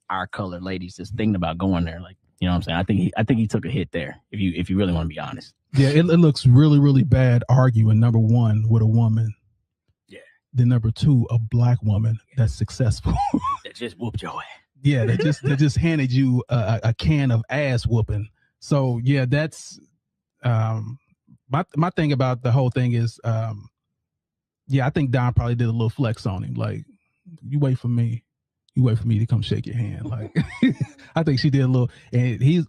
Speaker 3: our colored ladies just thinking about going there. Like, you know what I'm saying? I think he took a hit there. If you really want to be honest.
Speaker 1: Yeah, it looks really, really bad arguing number one with a woman.
Speaker 3: Yeah.
Speaker 1: Then number two, a black woman that's successful.
Speaker 3: That just whooped your ass.
Speaker 1: Yeah, they just handed you a can of ass whooping. So yeah, that's my thing about the whole thing is I think Don probably did a little flex on him. Like, you wait for me to come shake your hand. Like, I think she did a little. And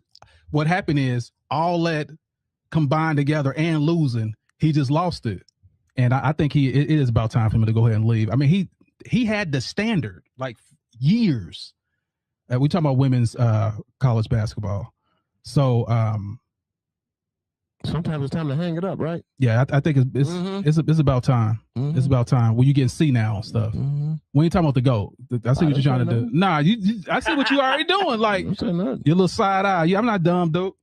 Speaker 1: what happened is all that combined together and losing, he just lost it. And I think it is about time for him to go ahead and leave. I mean, he had the standard like years. We talking about women's college basketball. So
Speaker 2: sometimes it's time to hang it up, right?
Speaker 1: Yeah, I think it's about time. Mm-hmm. It's about time. Well, you get C now and stuff. Mm-hmm. When you talking about the GOAT, I see what you're trying to do. Nah, I see what you already doing. Like your little side eye. I'm not dumb, dude.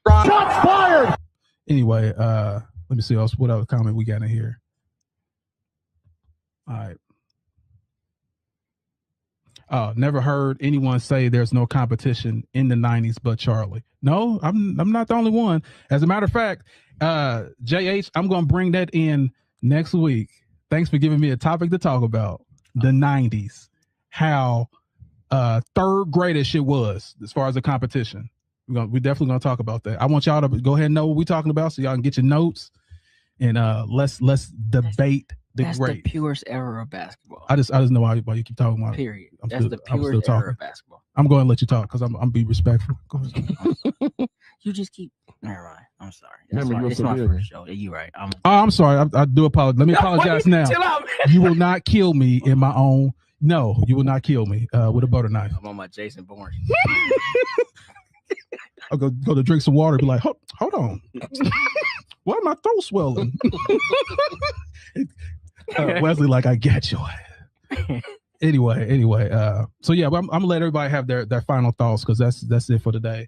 Speaker 5: Shots fired.
Speaker 1: Anyway, let me see what other comment we got in here. All right. Never heard anyone say there's no competition in the 90s but Charlie. No, I'm not the only one. As a matter of fact, JH, I'm going to bring that in next week. Thanks for giving me a topic to talk about. The 90s. How third greatest shit was as far as the competition. We're definitely going to talk about that. I want y'all to go ahead and know what we're talking about so y'all can get your notes and let's debate
Speaker 3: That's
Speaker 1: great.
Speaker 3: The purest era of basketball.
Speaker 1: I just know why you keep talking about it.
Speaker 3: Period. That's the purest era of basketball.
Speaker 1: I'm going to let you talk because I'm be respectful. Go ahead.
Speaker 3: You just keep. Never mind. I'm sorry. It's my first show. You're right.
Speaker 1: I'm sorry. I do apologize. Let me apologize now.
Speaker 3: Chill out, man.
Speaker 1: You will not kill me in my own. No, you will not kill me with a butter knife.
Speaker 3: I'm on my Jason Bourne.
Speaker 1: I'll go to drink some water. Be like, hold on. Why my throat swelling? Wesley, like, I got your ass. Anyway, so yeah, I'm gonna let everybody have their final thoughts because that's it for today.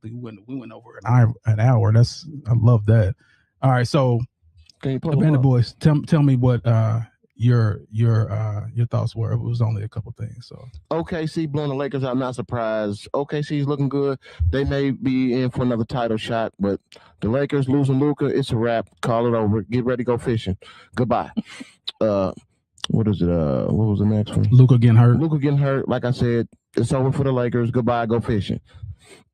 Speaker 1: We went over an hour. I love that. All right, so
Speaker 2: Can you pull
Speaker 1: Abandoned
Speaker 2: them up?
Speaker 1: Boys, tell me what your thoughts were. It was only a couple things. So
Speaker 2: OKC blowing the Lakers out. I'm not surprised. OKC's looking good. They may be in for another title shot, but the Lakers losing Luka, it's a wrap. Call it over. Get ready to go fishing. Goodbye. What is it? What was the next one?
Speaker 1: Luka getting hurt.
Speaker 2: Luka getting hurt. Like I said, it's over for the Lakers. Goodbye. Go fishing.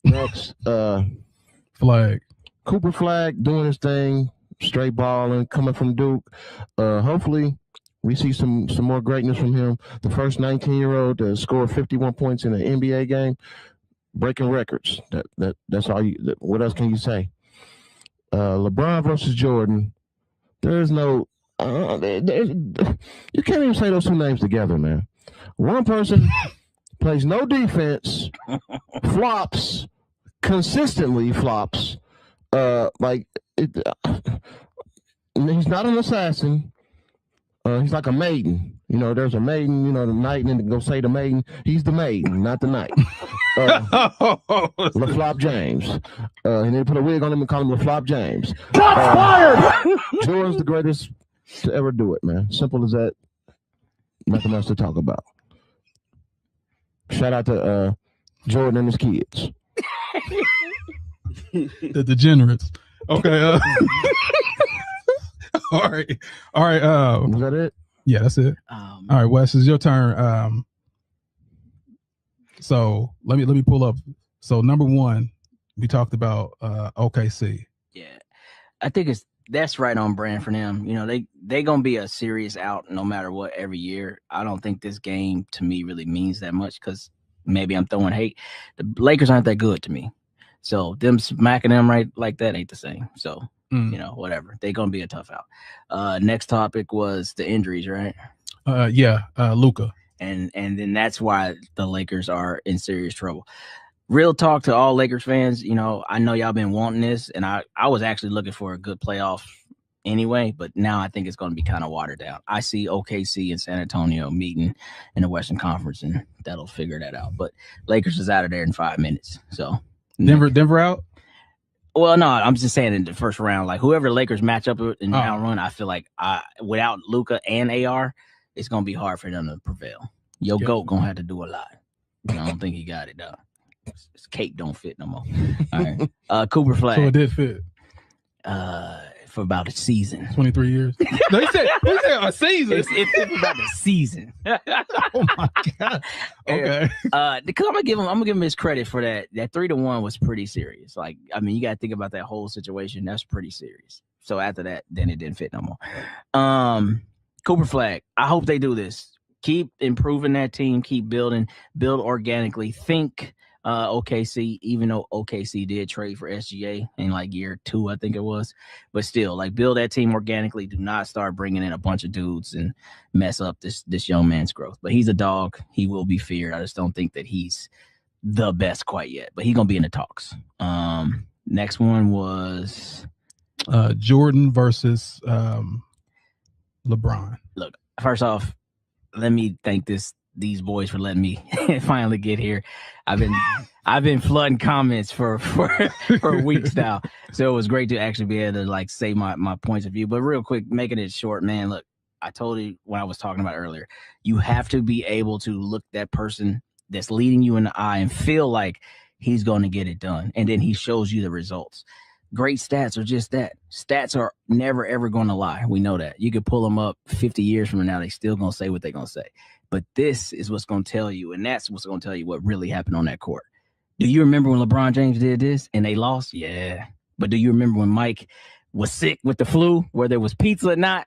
Speaker 2: Next,
Speaker 1: Flag.
Speaker 2: Cooper Flag doing his thing, straight balling, coming from Duke. Hopefully, we see some more greatness from him. The first 19-year-old to score 51 points in an NBA game, breaking records. That's all. What else can you say? LeBron versus Jordan. There's no. You can't even say those two names together, man. One person plays no defense, flops, consistently flops. He's not an assassin. He's like a maiden. You know, there's a maiden, you know, the knight, and then go say the maiden. He's the maiden, not the knight. LaFlop James. And they put a wig on him and call him LaFlop James. Fired! Jordan's the greatest to ever do it, man. Simple as that. Nothing else to talk about. Shout out to Jordan and his kids.
Speaker 1: The degenerates. Okay. All right.
Speaker 2: Was that it?
Speaker 1: Yeah, that's it. All right, Wes, it's your turn. So let me pull up. So number one, we talked about OKC.
Speaker 3: Yeah, I think that's right on brand for them. You know, they gonna be a serious out no matter what every year. I don't think this game to me really means that much because maybe I'm throwing hate. The Lakers aren't that good to me, so them smacking them right like that ain't the same. So you know, whatever. They gonna be a tough out. Next topic was the injuries, right?
Speaker 1: Luka.
Speaker 3: And then that's why the Lakers are in serious trouble. Real talk to all Lakers fans, you know, I know y'all been wanting this, and I was actually looking for a good playoff anyway, but now I think it's going to be kind of watered down. I see OKC and San Antonio meeting in the Western Conference, and that'll figure that out. But Lakers is out of there in 5 minutes. So
Speaker 1: Denver out?
Speaker 3: Well, no, I'm just saying in the first round, like whoever the Lakers match up in the round run, I feel like without Luka and AR, it's going to be hard for them to prevail. Your GOAT going to have to do a lot. I don't think he got it done. His cape don't fit no more. All right. Cooper Flag.
Speaker 1: So it did fit.
Speaker 3: For about a season.
Speaker 1: 23 years. No, he said a season.
Speaker 3: It fit for about a season.
Speaker 1: Oh my God. Okay.
Speaker 3: Because I'm gonna give him his credit for that. That 3-1 was pretty serious. Like, I mean, you gotta think about that whole situation. That's pretty serious. So after that, then it didn't fit no more. Cooper Flag. I hope they do this. Keep improving that team. Keep build organically. Think OKC, even though OKC did trade for SGA in like year 2, I think it was, but still, like, build that team organically. Do not start bringing in a bunch of dudes and mess up this young man's growth. But he's a dog. He will be feared. I just don't think that he's the best quite yet, but he's gonna be in the talks. Next one was
Speaker 1: Jordan versus LeBron.
Speaker 3: Look, first off, let me thank these boys for letting me finally get here. I've been flooding comments for weeks now, so it was great to actually be able to like say my points of view. But real quick, making it short, man. Look, I told you when I was talking about earlier, you have to be able to look that person that's leading you in the eye and feel like he's going to get it done, and then he shows you the results. Great stats are just that. Stats are never ever going to lie. We know that. You could pull them up 50 years from now, they still going to say what they're going to say. But this is what's going to tell you, and that's what's going to tell you what really happened on that court. Do you remember when LeBron James did this and they lost? Yeah. But do you remember when Mike was sick with the flu, where there was pizza at night,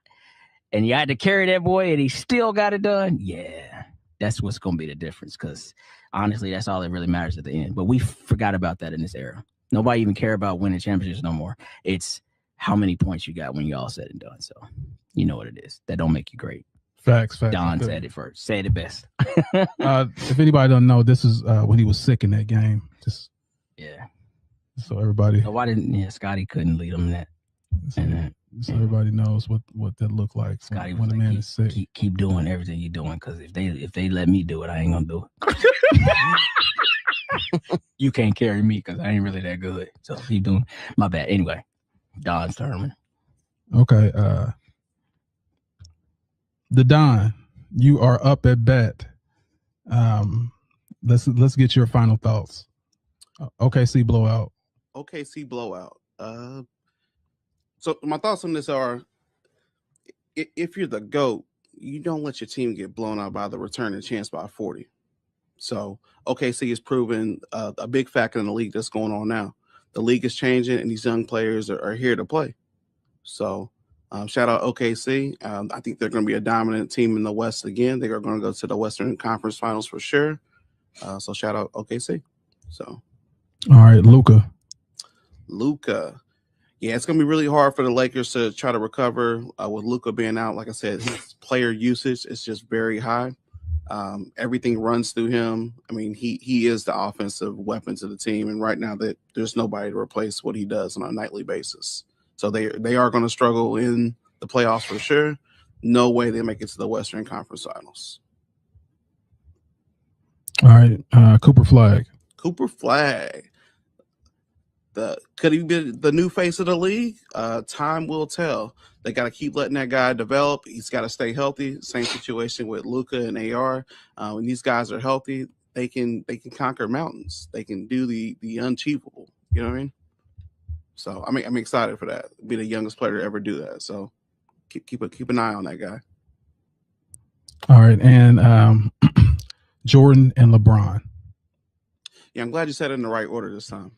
Speaker 3: and you had to carry that boy and he still got it done? Yeah. That's what's going to be the difference, because honestly, that's all that really matters at the end. But we forgot about that in this era. Nobody even care about winning championships no more. It's how many points you got when you all said and done. So you know what it is. That don't make you great.
Speaker 1: Facts.
Speaker 3: Don said it first. Said it best.
Speaker 1: If anybody don't know, this is when he was sick in that game. Just
Speaker 3: yeah.
Speaker 1: So everybody.
Speaker 3: So why didn't Scotty couldn't lead him in that?
Speaker 1: So everybody knows what that look like
Speaker 3: Scotty
Speaker 1: when a man is sick.
Speaker 3: Keep doing everything you're doing, because if they let me do it, I ain't gonna do it. You can't carry me because I ain't really that good. So keep doing. My bad. Anyway, Don Thurman.
Speaker 1: Okay. The Don, you are up at bat. Let's get your final thoughts. OKC blowout.
Speaker 4: OKC blowout. So my thoughts on this are, if you're the GOAT, you don't let your team get blown out by the returning chance by 40. So OKC has proven a big factor in the league that's going on now. The league is changing, and these young players are here to play. So shout out OKC. I think they're going to be a dominant team in the West again. They are going to go to the Western Conference Finals for sure. So shout out OKC. So,
Speaker 1: all right, Luka.
Speaker 4: Yeah, it's going to be really hard for the Lakers to try to recover with Luka being out. Like I said, his player usage is just very high. Everything runs through him. I mean, he is the offensive weapon to the team, and right now there's nobody to replace what he does on a nightly basis. So they are going to struggle in the playoffs for sure. No way they make it to the Western Conference Finals.
Speaker 1: All right, Cooper Flag.
Speaker 4: Could he be the new face of the league? Time will tell. They got to keep letting that guy develop. He's got to stay healthy. Same situation with Luka and AR. When these guys are healthy, they can conquer mountains. They can do the unachievable. You know what I mean? So I'm excited for that. Be the youngest player to ever do that. So keep an eye on that guy.
Speaker 1: All right, and Jordan and LeBron.
Speaker 4: Yeah, I'm glad you said it in the right order this time.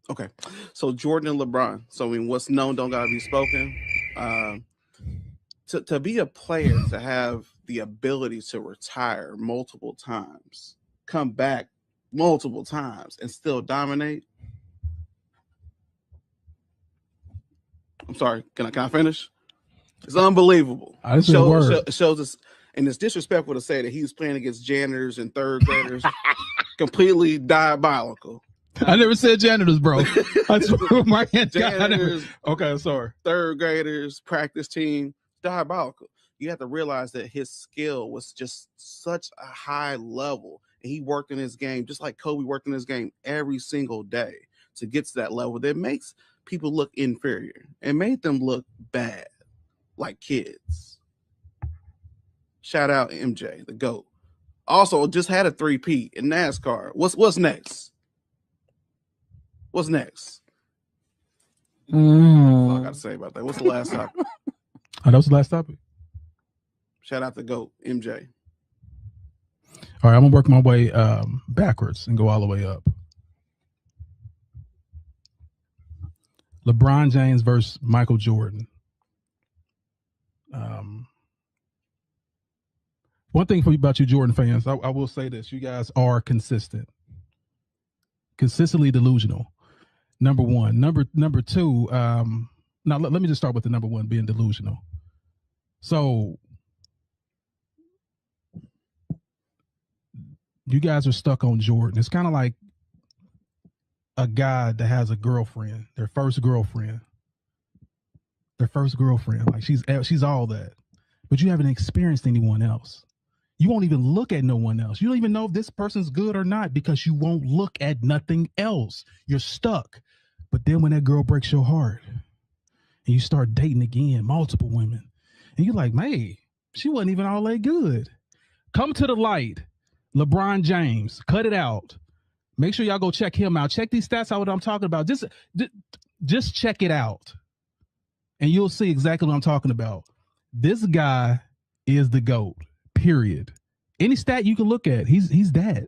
Speaker 4: Okay, so Jordan and LeBron. So I mean, what's known don't gotta be spoken. To be a player, to have the ability to retire multiple times, come back multiple times, and still dominate. I'm sorry. Can I finish? It's unbelievable. Shows us, and it's disrespectful to say that he was playing against janitors and third graders. Completely diabolical.
Speaker 1: I never said janitors, bro. I swear my hand.
Speaker 4: Janitors,
Speaker 1: okay, sorry.
Speaker 4: Third graders, practice team, diabolical. You have to realize that his skill was just such a high level, and he worked in his game just like Kobe worked in his game every single day to get to that level that makes people look inferior and made them look bad, like kids. Shout out MJ, the GOAT. Also, just had a 3-peat in NASCAR. What's next? What's next? That's all I got to say about that. What's the last topic?
Speaker 1: That was the last topic.
Speaker 4: Shout out to GOAT, MJ.
Speaker 1: All right, I'm going to work my way backwards and go all the way up. LeBron James versus Michael Jordan. One thing about you Jordan fans, I will say this. You guys are consistently delusional. Number one. Number two, now let me just start with the number one, being delusional. So you guys are stuck on Jordan. It's kind of like a guy that has a girlfriend, their first girlfriend. Like she's all that, but you haven't experienced anyone else. You won't even look at no one else. You don't even know if this person's good or not because you won't look at nothing else. You're stuck. But then when that girl breaks your heart and you start dating again, multiple women, and you're like, man, she wasn't even all that good. Come to the light. LeBron James, cut it out. Make sure y'all go check him out. Check these stats out, what I'm talking about. Just check it out. And you'll see exactly what I'm talking about. This guy is the GOAT. Period. Any stat you can look at, he's that.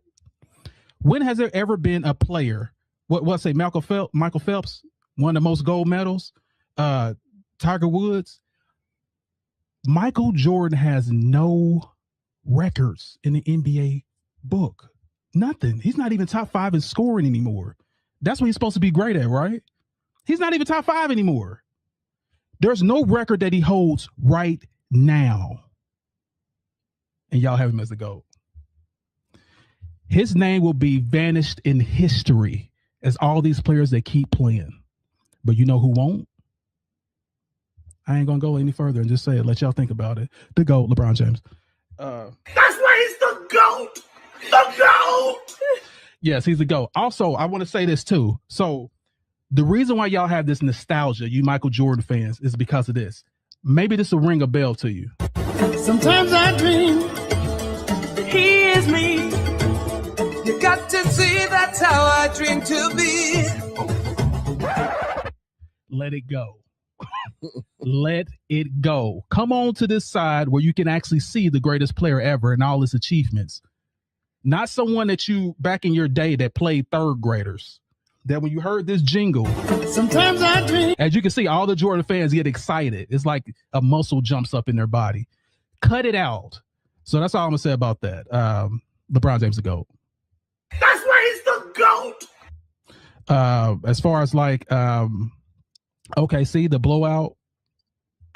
Speaker 1: When has there ever been a player? What say Michael Phelps, one of the most gold medals. Tiger Woods. Michael Jordan has no records in the NBA book. Nothing. He's not even top 5 in scoring anymore. That's what he's supposed to be great at, right? He's not even top 5 anymore. There's no record that he holds right now. And y'all have him as the GOAT. His name will be vanished in history as all these players that keep playing. But you know who won't? I ain't gonna go any further and just say it. Let y'all think about it. The GOAT, LeBron James.
Speaker 5: That's why he's the GOAT. The GOAT.
Speaker 1: Yes, he's the GOAT. Also, I want to say this too. So the reason why y'all have this nostalgia, you Michael Jordan fans, is because of this. Maybe this will ring a bell to you.
Speaker 9: Sometimes I dream he is me. You got to see that's how I dream to be.
Speaker 1: Let it go. Let it go. Come on to this side where you can actually see the greatest player ever and all his achievements. Not someone that you back in your day that played third graders. That when you heard this jingle,
Speaker 9: sometimes I dream.
Speaker 1: As you can see, all the Jordan fans get excited. It's like a muscle jumps up in their body. Cut it out. So that's all I'm gonna say about that. LeBron James the GOAT.
Speaker 5: That's why he's the GOAT.
Speaker 1: As far as like OKC, the blowout,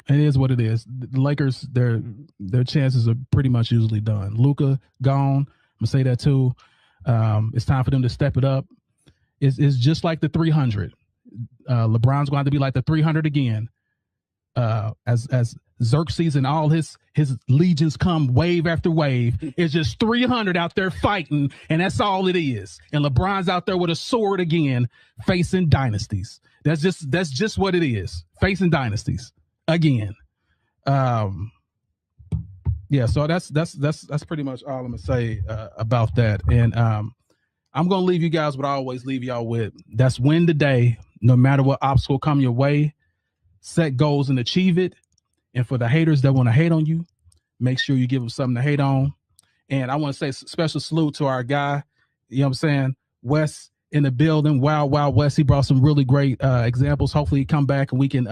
Speaker 1: it is what it is. The Lakers, their chances are pretty much usually done. Luka gone. I'm gonna say that too. It's time for them to step it up. It's just like the 300. LeBron's going to be like the 300 again. As Xerxes and all his legions come wave after wave. It's just 300 out there fighting, and that's all it is. And LeBron's out there with a sword again, facing dynasties. That's just what it is. Facing dynasties again. Yeah, so that's pretty much all I'm gonna say about that. And I'm gonna leave you guys what I always leave y'all with. That's win the day, no matter what obstacle come your way. Set goals and achieve it. And for the haters that want to hate on you, make sure you give them something to hate on. And I want to say special salute to our guy, you know what I'm saying, Wes in the building. Wow, Wes. He brought some really great examples. Hopefully he come back and we can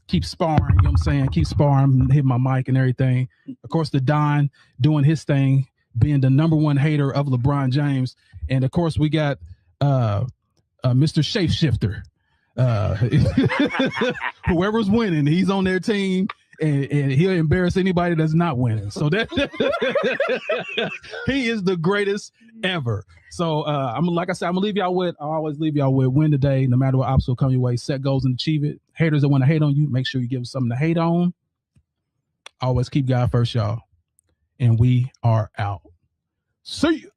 Speaker 1: keep sparring, you know what I'm saying? Keep sparring, hit my mic and everything. Of course, the Don doing his thing, being the #1 hater of LeBron James. And of course, we got Mr. Shapeshifter. Whoever's winning, he's on their team, and he'll embarrass anybody that's not winning. So that he is the greatest ever. So I'm like I said, I'm gonna leave y'all with. I always leave y'all with win today, no matter what obstacle come your way. Set goals and achieve it. Haters that want to hate on you, make sure you give them something to hate on. Always keep God first, y'all. And we are out. See you.